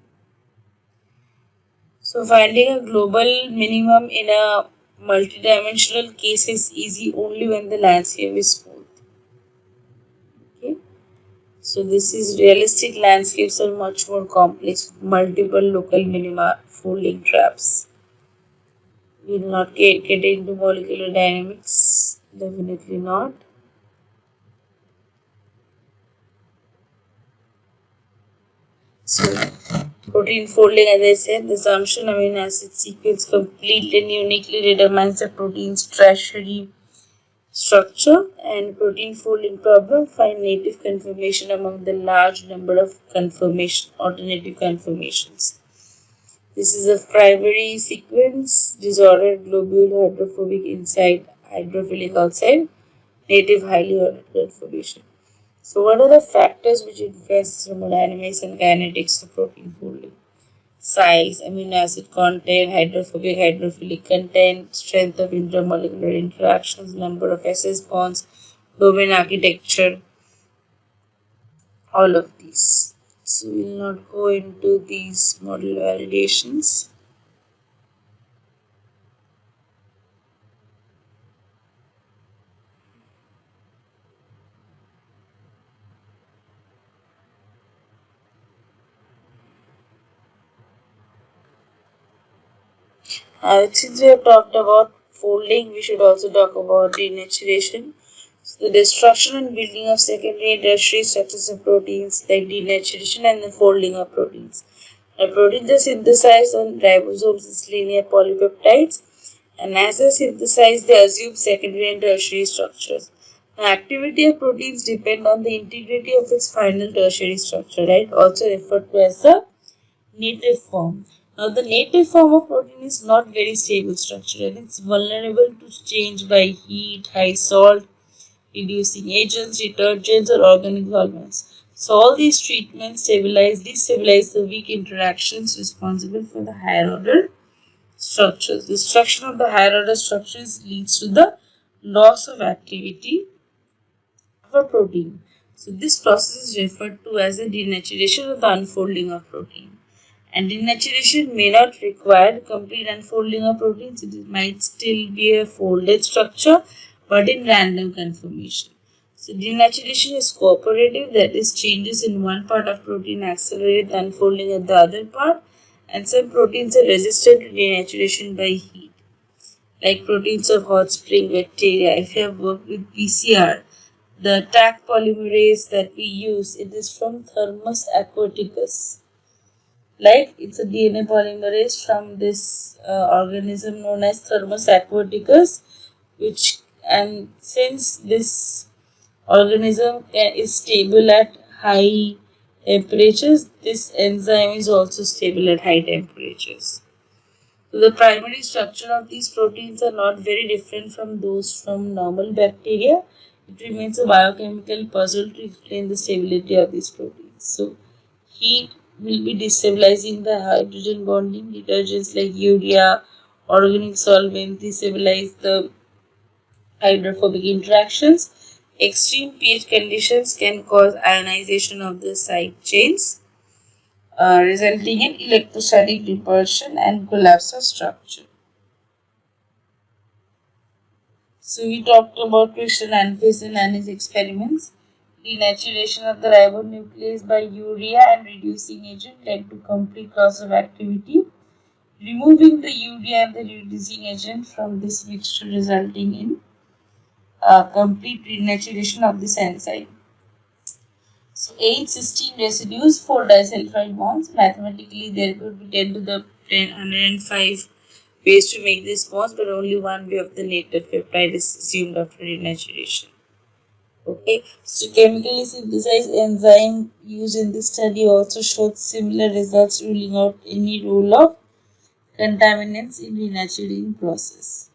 So finding a global minimum in a multidimensional case is easy only when the landscape is smooth. Okay. So this is realistic landscapes are much more complex with multiple local minima folding traps. We will not get into molecular dynamics, definitely not. So protein folding, as I said, the assumption amino acid sequence completely and uniquely determines the protein's tertiary structure, and protein folding problem find native conformation among the large number of alternative conformations. This is a primary sequence, disordered globule, hydrophobic inside, hydrophilic outside, native highly ordered conformation. So what are the factors which influence thermodynamics and kinetics of protein folding? Size, amino acid content, hydrophobic, hydrophilic content, strength of intermolecular interactions, number of SS bonds, domain architecture, all of these. So we will not go into these model validations. Since we have talked about folding, we should also talk about denaturation. The destruction and building of secondary and tertiary structures of proteins like denaturation and the folding of proteins. Now, proteins are synthesized on ribosomes as linear polypeptides, and as they synthesize, they assume secondary and tertiary structures. The activity of proteins depend on the integrity of its final tertiary structure, right? Also referred to as the native form. Now, the native form of protein is not very stable structure and it's vulnerable to change by heat, high salt, reducing agents, detergents, or organic solvents. So, all these treatments destabilize the weak interactions responsible for the higher order structures. Destruction of the higher order structures leads to the loss of activity of a protein. So, this process is referred to as the denaturation or the unfolding of protein. And denaturation may not require complete unfolding of proteins. It might still be a folded structure, but in random conformation. So, denaturation is cooperative, that is, changes in one part of protein accelerate the unfolding of the other part, and some proteins are resistant to denaturation by heat, like proteins of hot spring bacteria. If you have worked with PCR, the Taq polymerase that we use, it is from Thermus aquaticus. Like, it's a DNA polymerase from this organism known as Thermus aquaticus, which, and since this organism is stable at high temperatures, this enzyme is also stable at high temperatures. So the primary structure of these proteins are not very different from those from normal bacteria. It remains a biochemical puzzle to explain the stability of these proteins. So heat will be destabilizing the hydrogen bonding. Detergents like urea, organic solvents destabilize the hydrophobic interactions. Extreme pH conditions can cause ionization of the side chains, resulting in electrostatic repulsion and collapse of structure. So we talked about Christian Anderson and his experiments. Denaturation of the ribonuclease by urea and reducing agent led to complete loss of activity. Removing the urea and the reducing agent from this mixture resulting in complete denaturation of this enzyme. So 8 cysteine residues, 4 disulfide bonds. Mathematically, there could be 10 to the 105 ways to make this bonds, but only one way of the native peptide is assumed after denaturation. Okay, so chemically synthesized enzyme used in this study also showed similar results, ruling out any role of contaminants in denaturing process.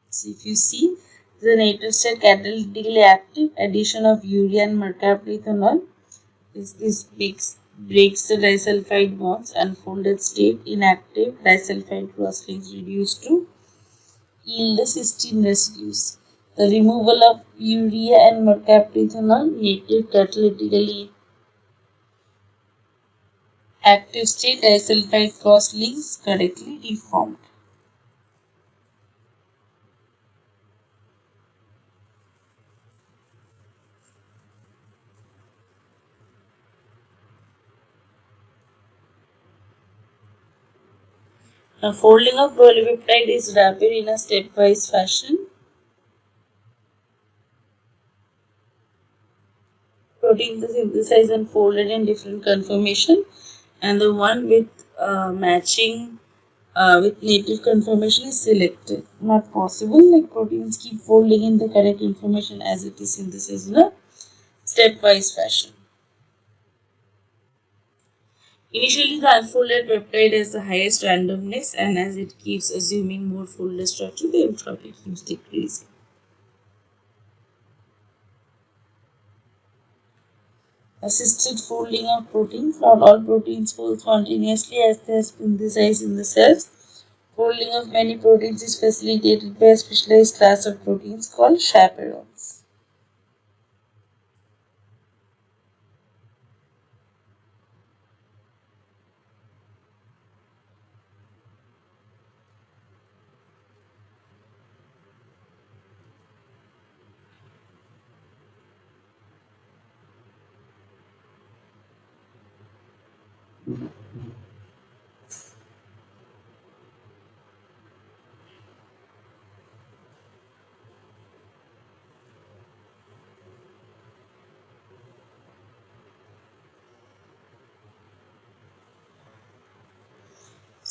So if you see, the native state catalytically active, addition of urea and mercaptanol, this breaks the disulfide bonds, unfolded state inactive, disulfide crosslinks reduced to yield the cysteine residues. The removal of urea and mercaptanol, native catalytically active state disulfide crosslinks correctly deformed. Now, folding of polypeptide is rapid in a stepwise fashion. Proteins are synthesized and folded in different conformation, and the one with matching with native conformation is selected. Not possible, like proteins keep folding in the correct information as it is synthesized in a stepwise fashion. Initially, the unfolded peptide has the highest randomness, and as it keeps assuming more folded structure, the entropy keeps decreasing. Assisted folding of proteins. Not all proteins fold spontaneously as they are synthesized in the cells. Folding of many proteins is facilitated by a specialized class of proteins called chaperones.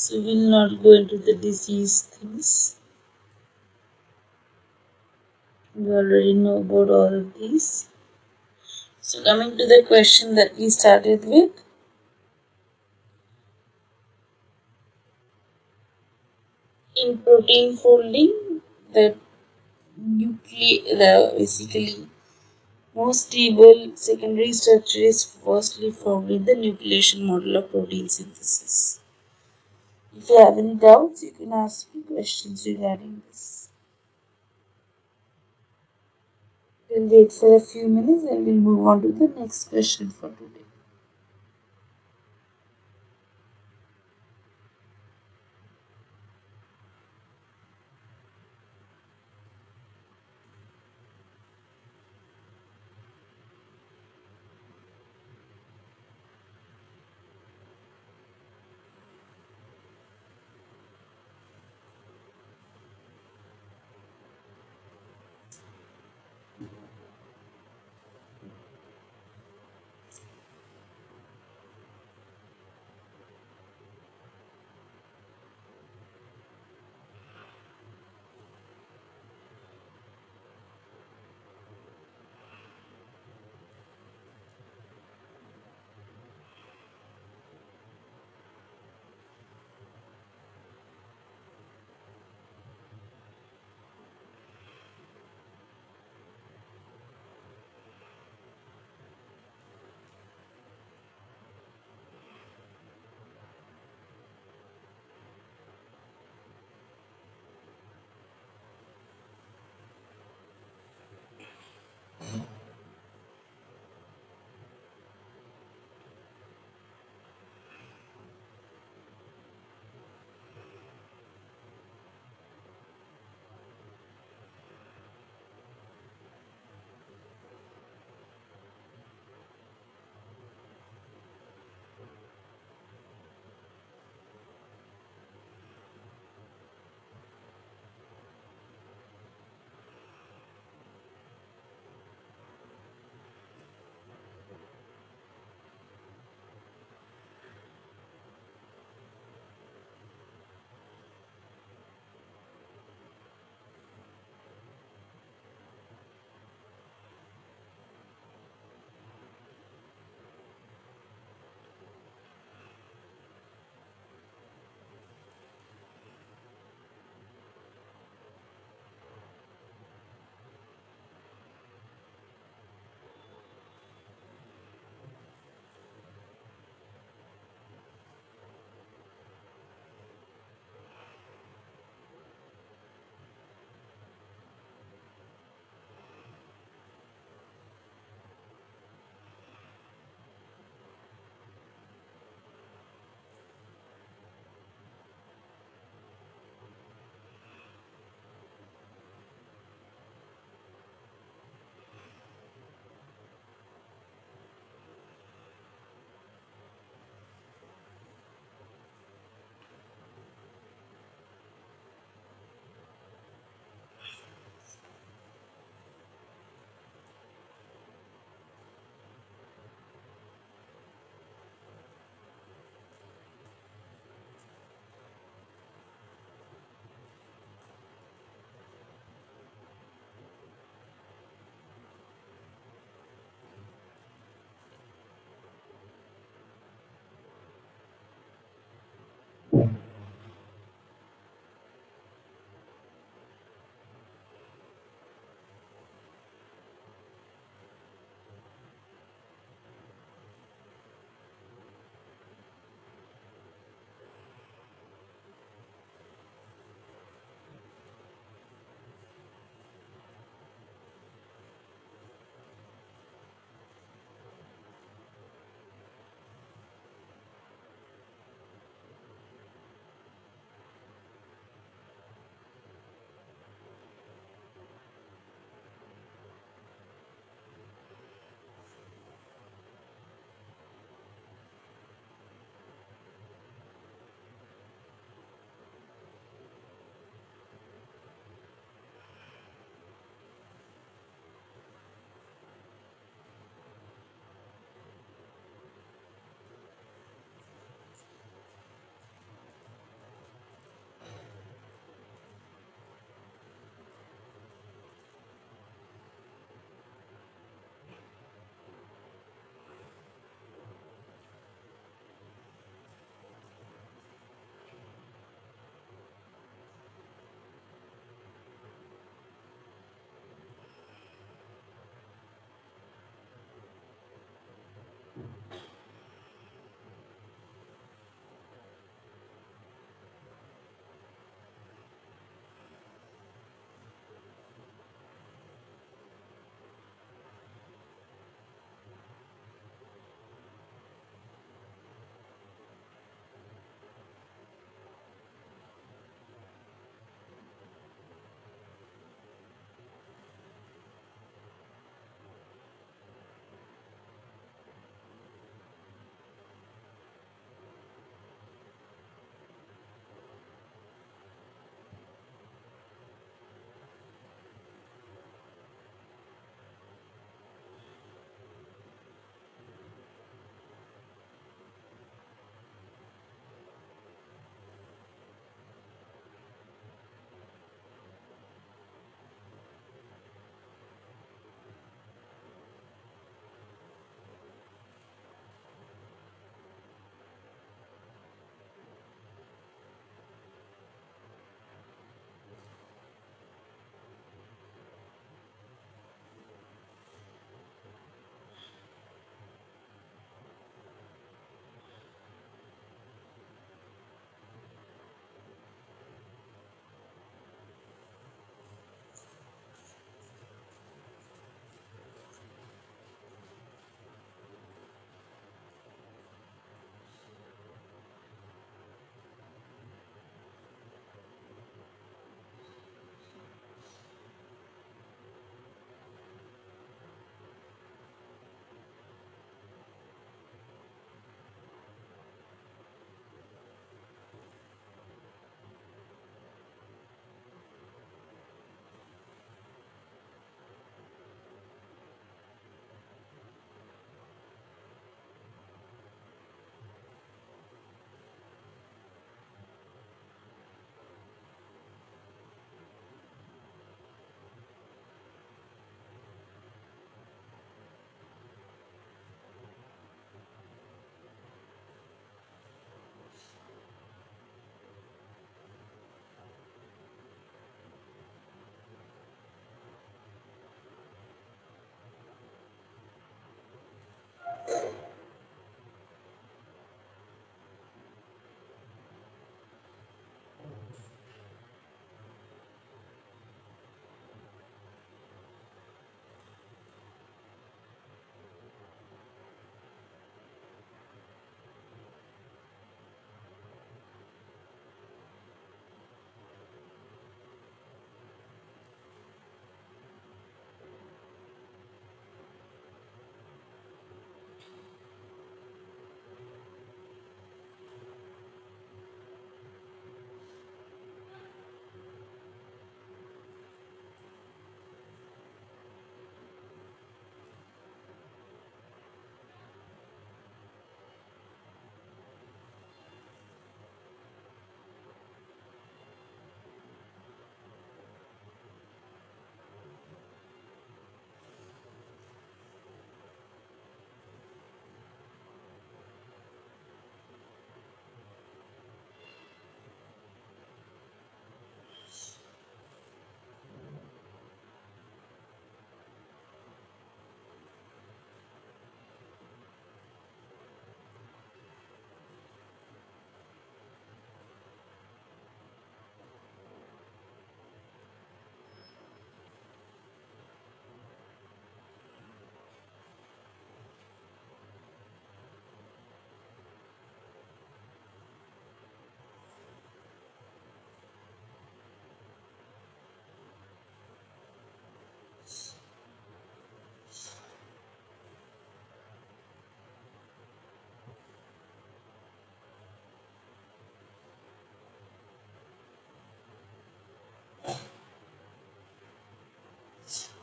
So we'll not go into the disease things. We already know about all of these. So coming to the question that we started with. In protein folding, the basically most stable secondary structure is firstly formed in the nucleation model of protein synthesis. If you have any doubts, you can ask me questions regarding this. We'll wait for a few minutes and we'll move on to the next question for today.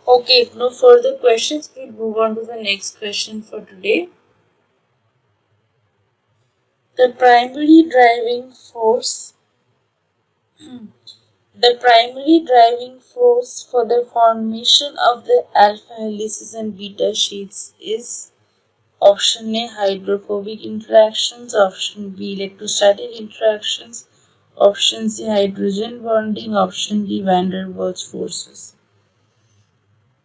Okay, if no further questions, we'll move on to the next question for today. The primary driving force for the formation of the alpha helices and beta sheets is option A, hydrophobic interactions, option B, electrostatic interactions, option C, hydrogen bonding, option D, van der Waals forces.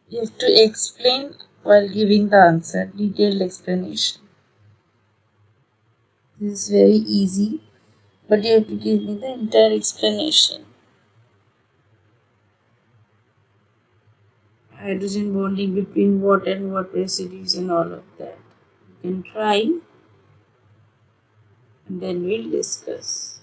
You have to explain while giving the answer, detailed explanation. This is very easy, but you have to give me the entire explanation. Hydrogen bonding between what and what residues and all of that. You can try and then we'll discuss.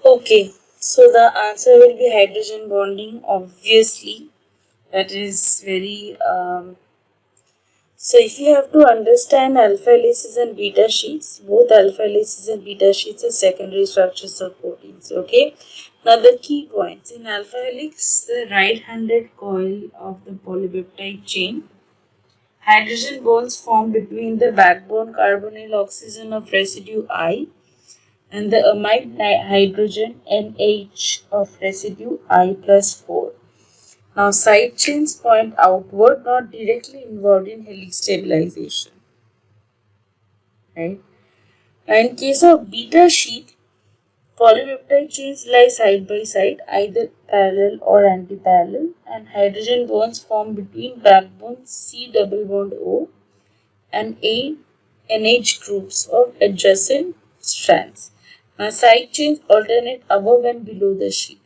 Okay, so the answer will be hydrogen bonding, obviously. That is very so if you have to understand alpha helices and beta sheets, both alpha helices and beta sheets are secondary structures of proteins. Okay. Now the key points in alpha helix, the right-handed coil of the polypeptide chain. Hydrogen bonds form between the backbone carbonyl oxygen of residue I and the amide hydrogen NH of residue I plus 4. Now side chains point outward, not directly involved in helix stabilization. Right? And in case of beta sheet, polypeptide chains lie side by side, either parallel or antiparallel, and hydrogen bonds form between backbones C double bond O and A NH groups of adjacent strands. Now side chains alternate above and below the sheet.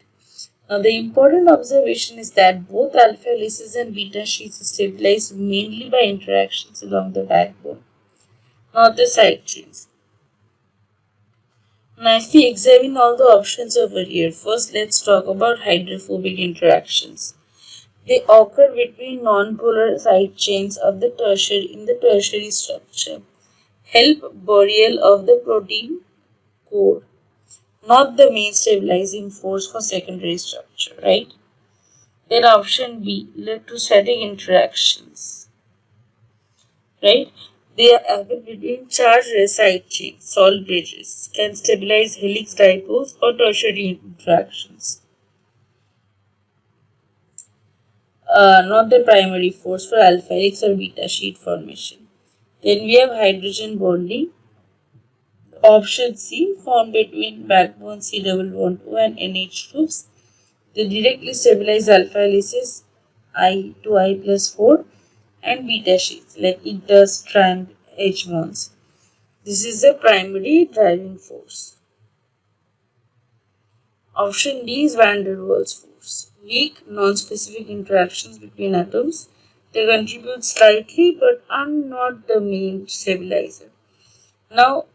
Now the important observation is that both alpha helices and beta sheets are stabilized mainly by interactions along the backbone, not the side chains. Now if we examine all the options over here, first let's talk about hydrophobic interactions. They occur between non-polar side chains of the tertiary structure. Help burial of the protein core, not the main stabilizing force for secondary structure, right? Then option B, electrostatic interactions, right? They are occur between charged side chains, salt bridges, can stabilize helix dipoles or tertiary interactions. Not the primary force for alpha helix or beta sheet formation. Then we have hydrogen bonding. Option C, formed between backbone C double bond O and NH groups. They directly stabilize alpha helices I to I plus 4 and beta sheets like interstrand H bonds. This is the primary driving force. Option D is van der Waals force. Weak, non-specific interactions between atoms. They contribute slightly but are not the main stabilizer. Now,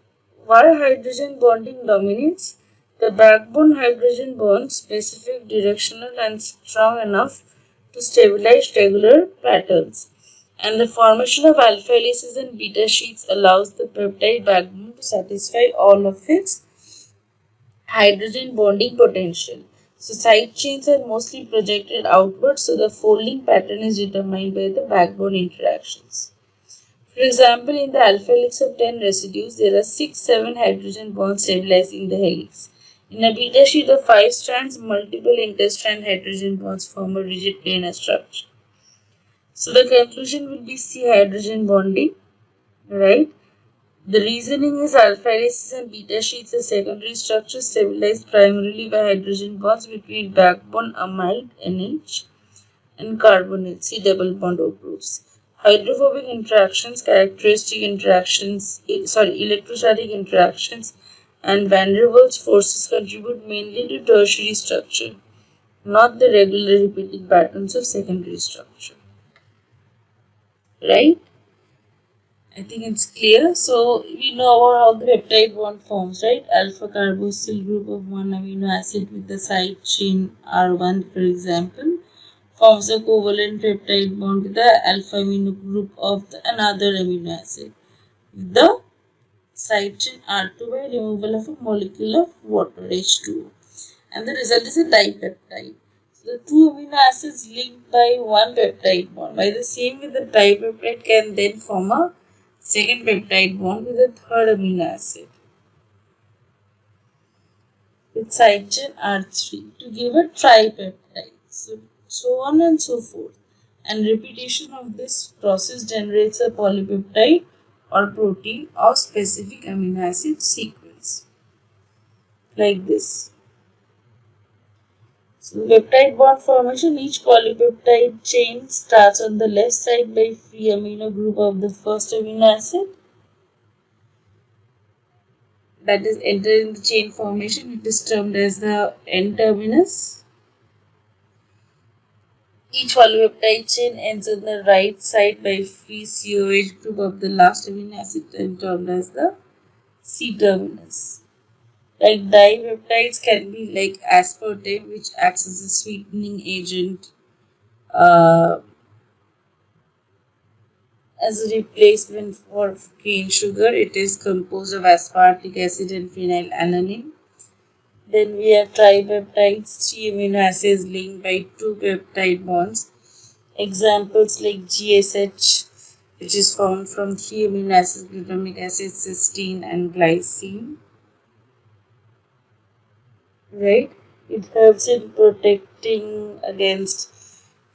why hydrogen bonding dominates? The backbone hydrogen bonds specific, directional and strong enough to stabilize regular patterns. And the formation of alpha helices and beta sheets allows the peptide backbone to satisfy all of its hydrogen bonding potential. So side chains are mostly projected outward, so the folding pattern is determined by the backbone interactions. For example, in the alpha helix of 10 residues, there are 6-7 hydrogen bonds stabilizing the helix. In a beta sheet of 5 strands, multiple interstrand hydrogen bonds form a rigid planar structure. So the conclusion will be C, hydrogen bonding, right? The reasoning is alpha helices and beta sheets are secondary structures stabilized primarily by hydrogen bonds between backbone amide NH and carbonyl C double bond O groups. Hydrophobic interactions, electrostatic interactions and van der Waals forces contribute mainly to tertiary structure, not the regular repeating patterns of secondary structure. Right? I think it's clear. So we know about how the peptide bond forms, right? Alpha carboxyl group of one amino acid with the side chain R1, for example, forms a covalent peptide bond with the alpha amino group of another amino acid with the side chain R2 by removal of a molecule of water H2O, and the result is a dipeptide. So the two amino acids linked by one peptide bond. By the same way, the dipeptide can then form a second peptide bond with a third amino acid with side chain R3 to give a tripeptide. So on and so forth. And repetition of this process generates a polypeptide or protein of specific amino acid sequence. Like this. So peptide bond formation, each polypeptide chain starts on the left side by free amino group of the first amino acid. That is entering the chain formation. It is termed as the N-terminus. Each polypeptide chain ends on the right side by free COH group of the last amino acid termed as the C-terminus. Like dipeptides can be like aspartame, which acts as a sweetening agent uh, as a replacement for cane sugar. It is composed of aspartic acid and phenylalanine. Then we have tripeptides, three amino acids linked by two peptide bonds. Examples like GSH, which is formed from three amino acids, glutamic acid, cysteine, and glycine. Right? It helps in protecting against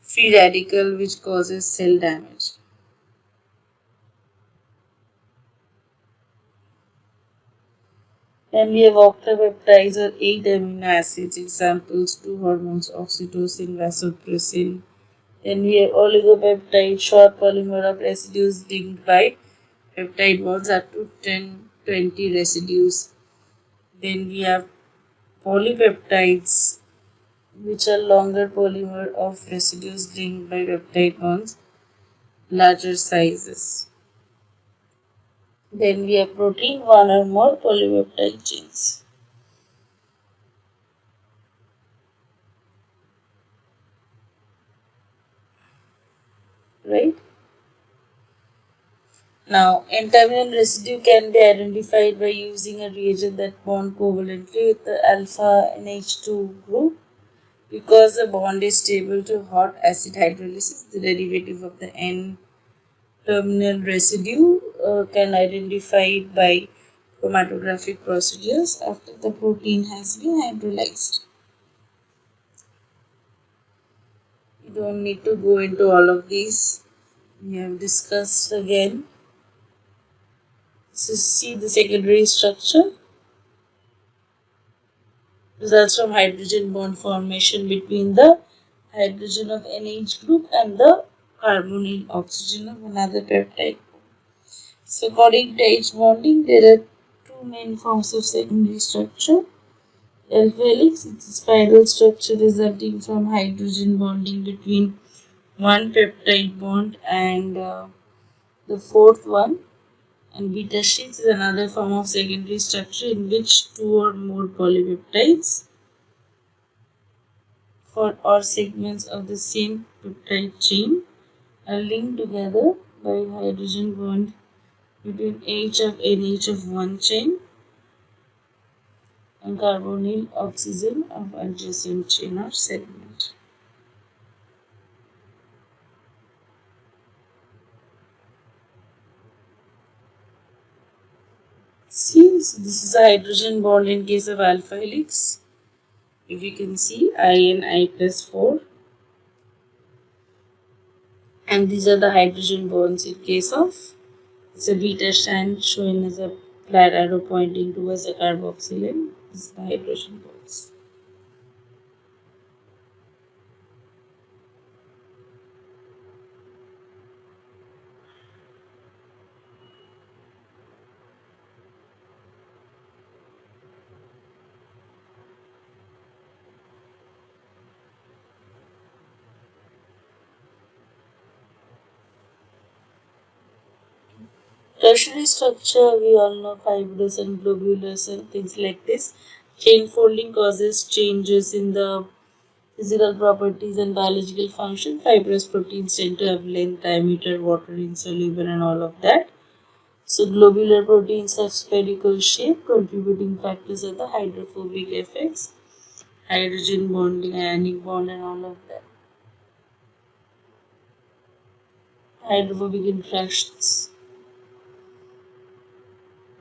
free radical, which causes cell damage. Then we have octapeptides or 8 amino acids. Examples: two hormones, oxytocin, vasopressin. Then we have oligopeptide, short polymer of residues linked by peptide bonds up to 10-20 residues. Then we have polypeptides, which are longer polymer of residues linked by peptide bonds, larger sizes. Then we have protein, one or more polypeptide chains. Right? Now, N-terminal residue can be identified by using a reagent that bond covalently with the alpha NH2 group. Because the bond is stable to hot acid hydrolysis, the derivative of the N-terminal residue can identify it by chromatographic procedures after the protein has been hydrolyzed. You don't need to go into all of these. We have discussed again. So see the secondary structure. Results from hydrogen bond formation between the hydrogen of NH group and the carbonyl oxygen of another peptide. So according to H bonding, there are two main forms of secondary structure. Alpha helix, it's a spiral structure resulting from hydrogen bonding between one peptide bond and the fourth one. And beta sheets is another form of secondary structure in which two or more polypeptides for or segments of the same peptide chain are linked together by hydrogen bond between H of NH of one chain and carbonyl oxygen of adjacent chain or segment. See, so this is a hydrogen bond in case of alpha helix. If you can see, I and I plus 4. And these are the hydrogen bonds in case of, it's a beta strand shown as a flat arrow pointing towards the carboxyl end. This is the hydrogen bonds. Tertiary structure, we all know fibrous and globular cell, things like this. Chain folding causes changes in the physical properties and biological function. Fibrous proteins tend to have length, diameter, water insoluble, and all of that. So globular proteins have spherical shape. Contributing factors are the hydrophobic effects, hydrogen bonding, ionic bond, and all of that. Hydrophobic interactions.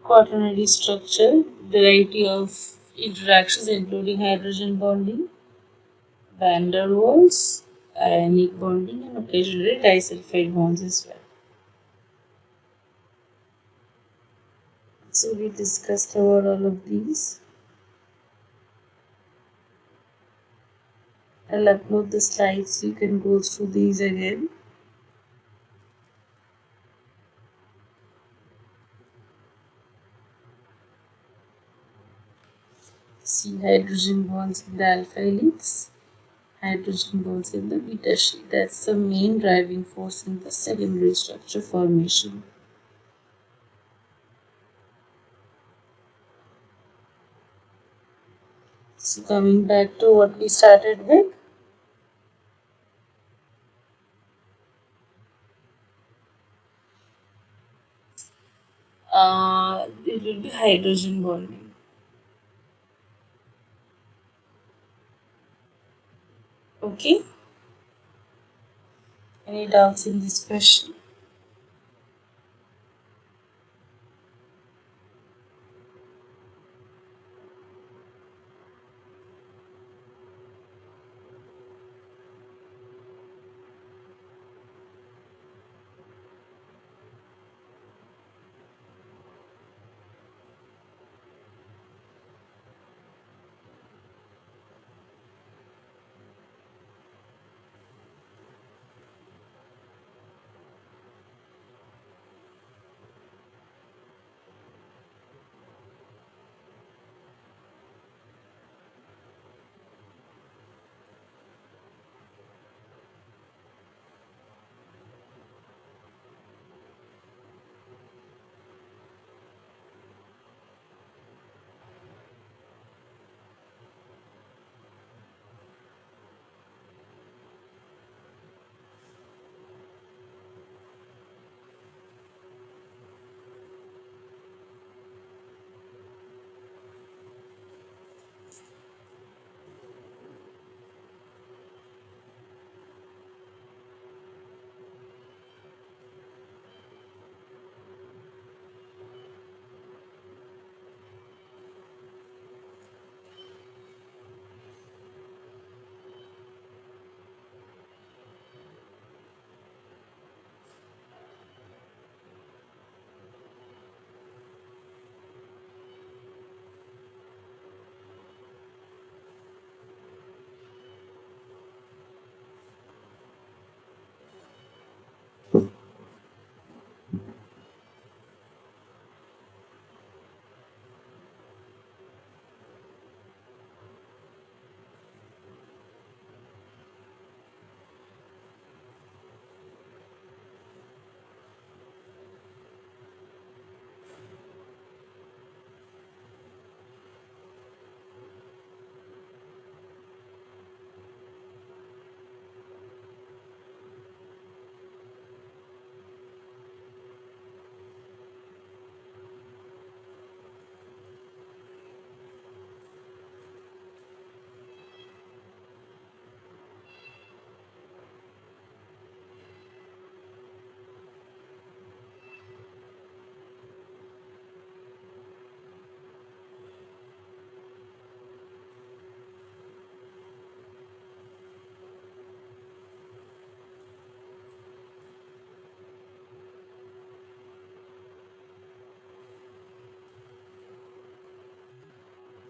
Quaternary structure, variety of interactions including hydrogen bonding, van der Waals, ionic bonding, and occasionally disulfide bonds as well. So we discussed about all of these. I'll upload the slides so you can go through these again. See hydrogen bonds in the alpha helix, hydrogen bonds in the beta sheet. That's the main driving force in the secondary structure formation. So coming back to what we started with. It will be hydrogen bonding. Okay. Any doubts in this question?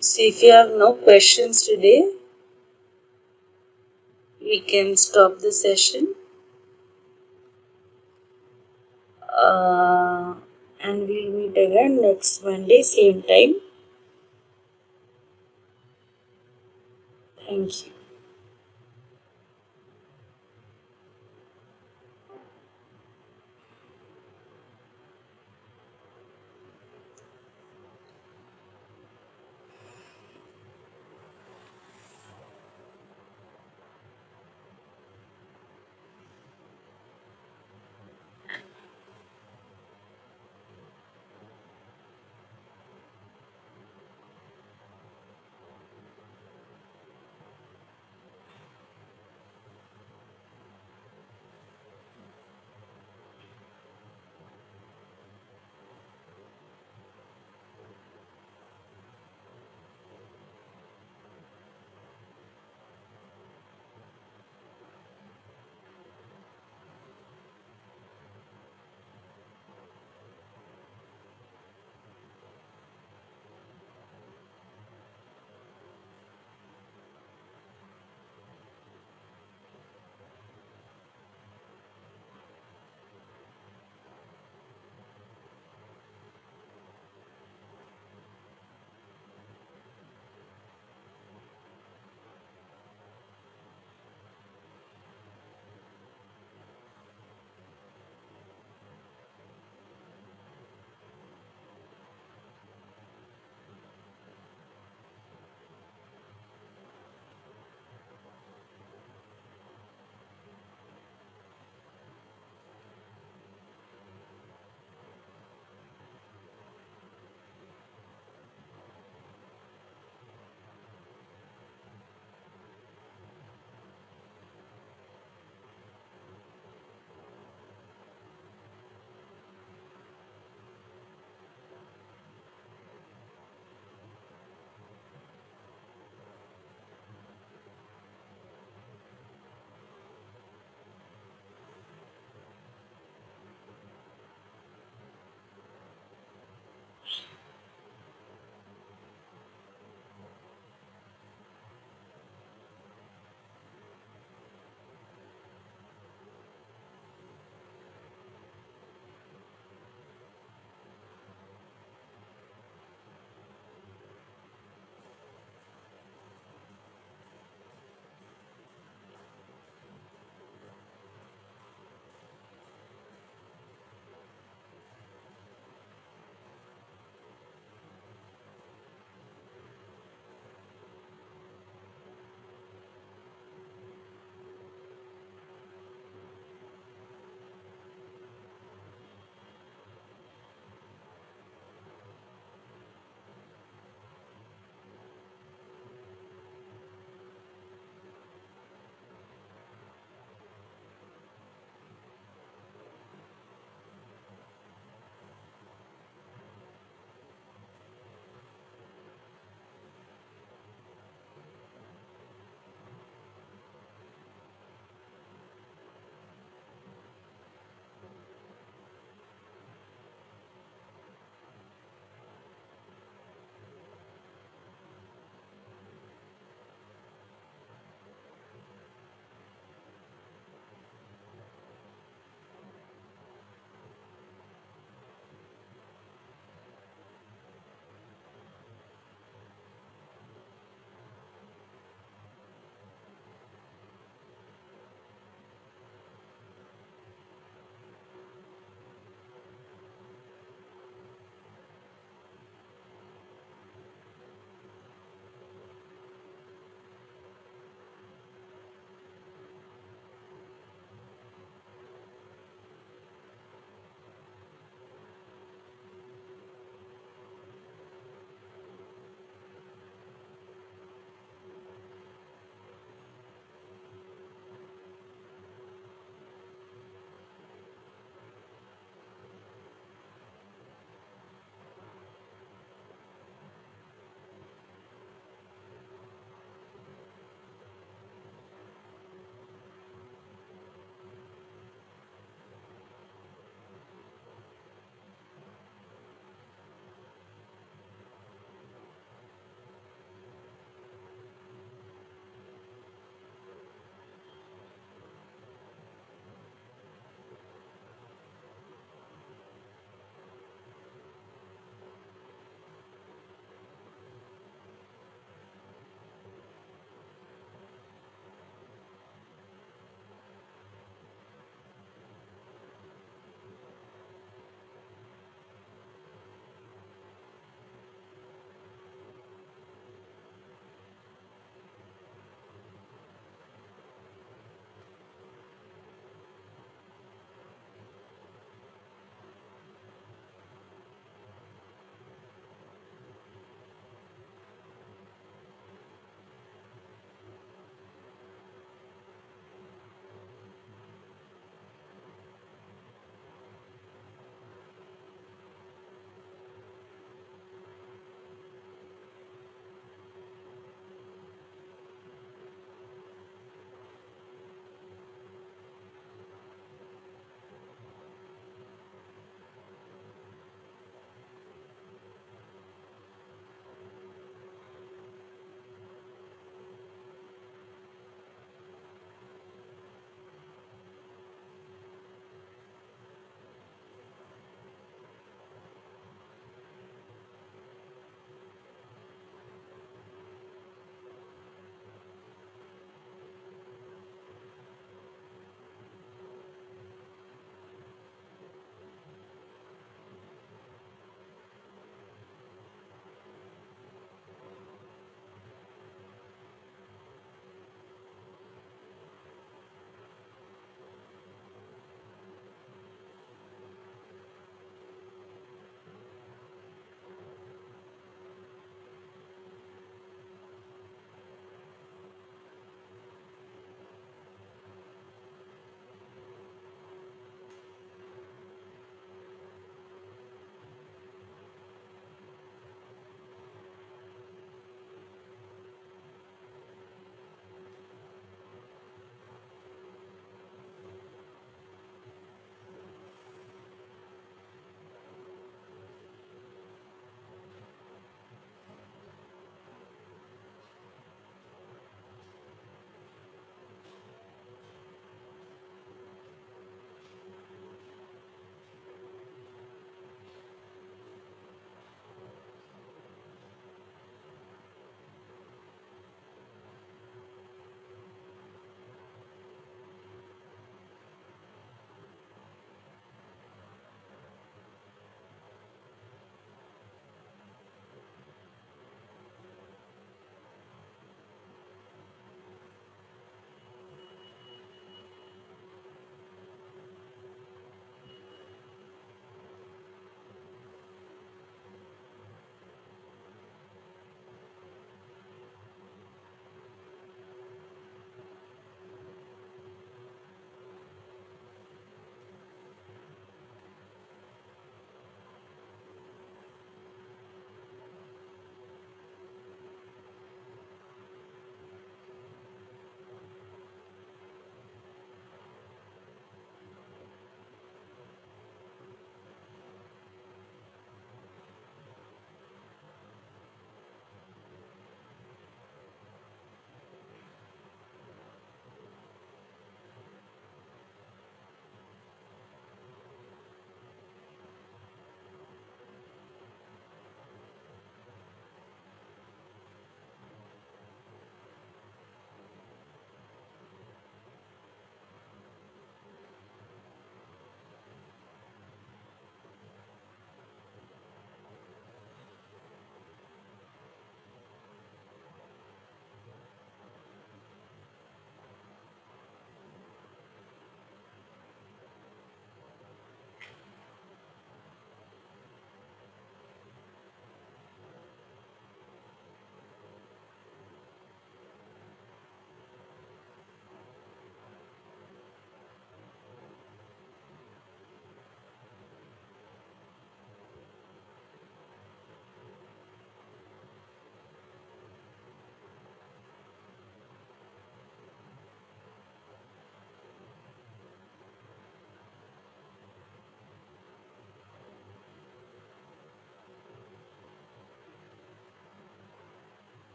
So if you have no questions today, we can stop the session. And we'll meet again next Monday, same time. Thank you.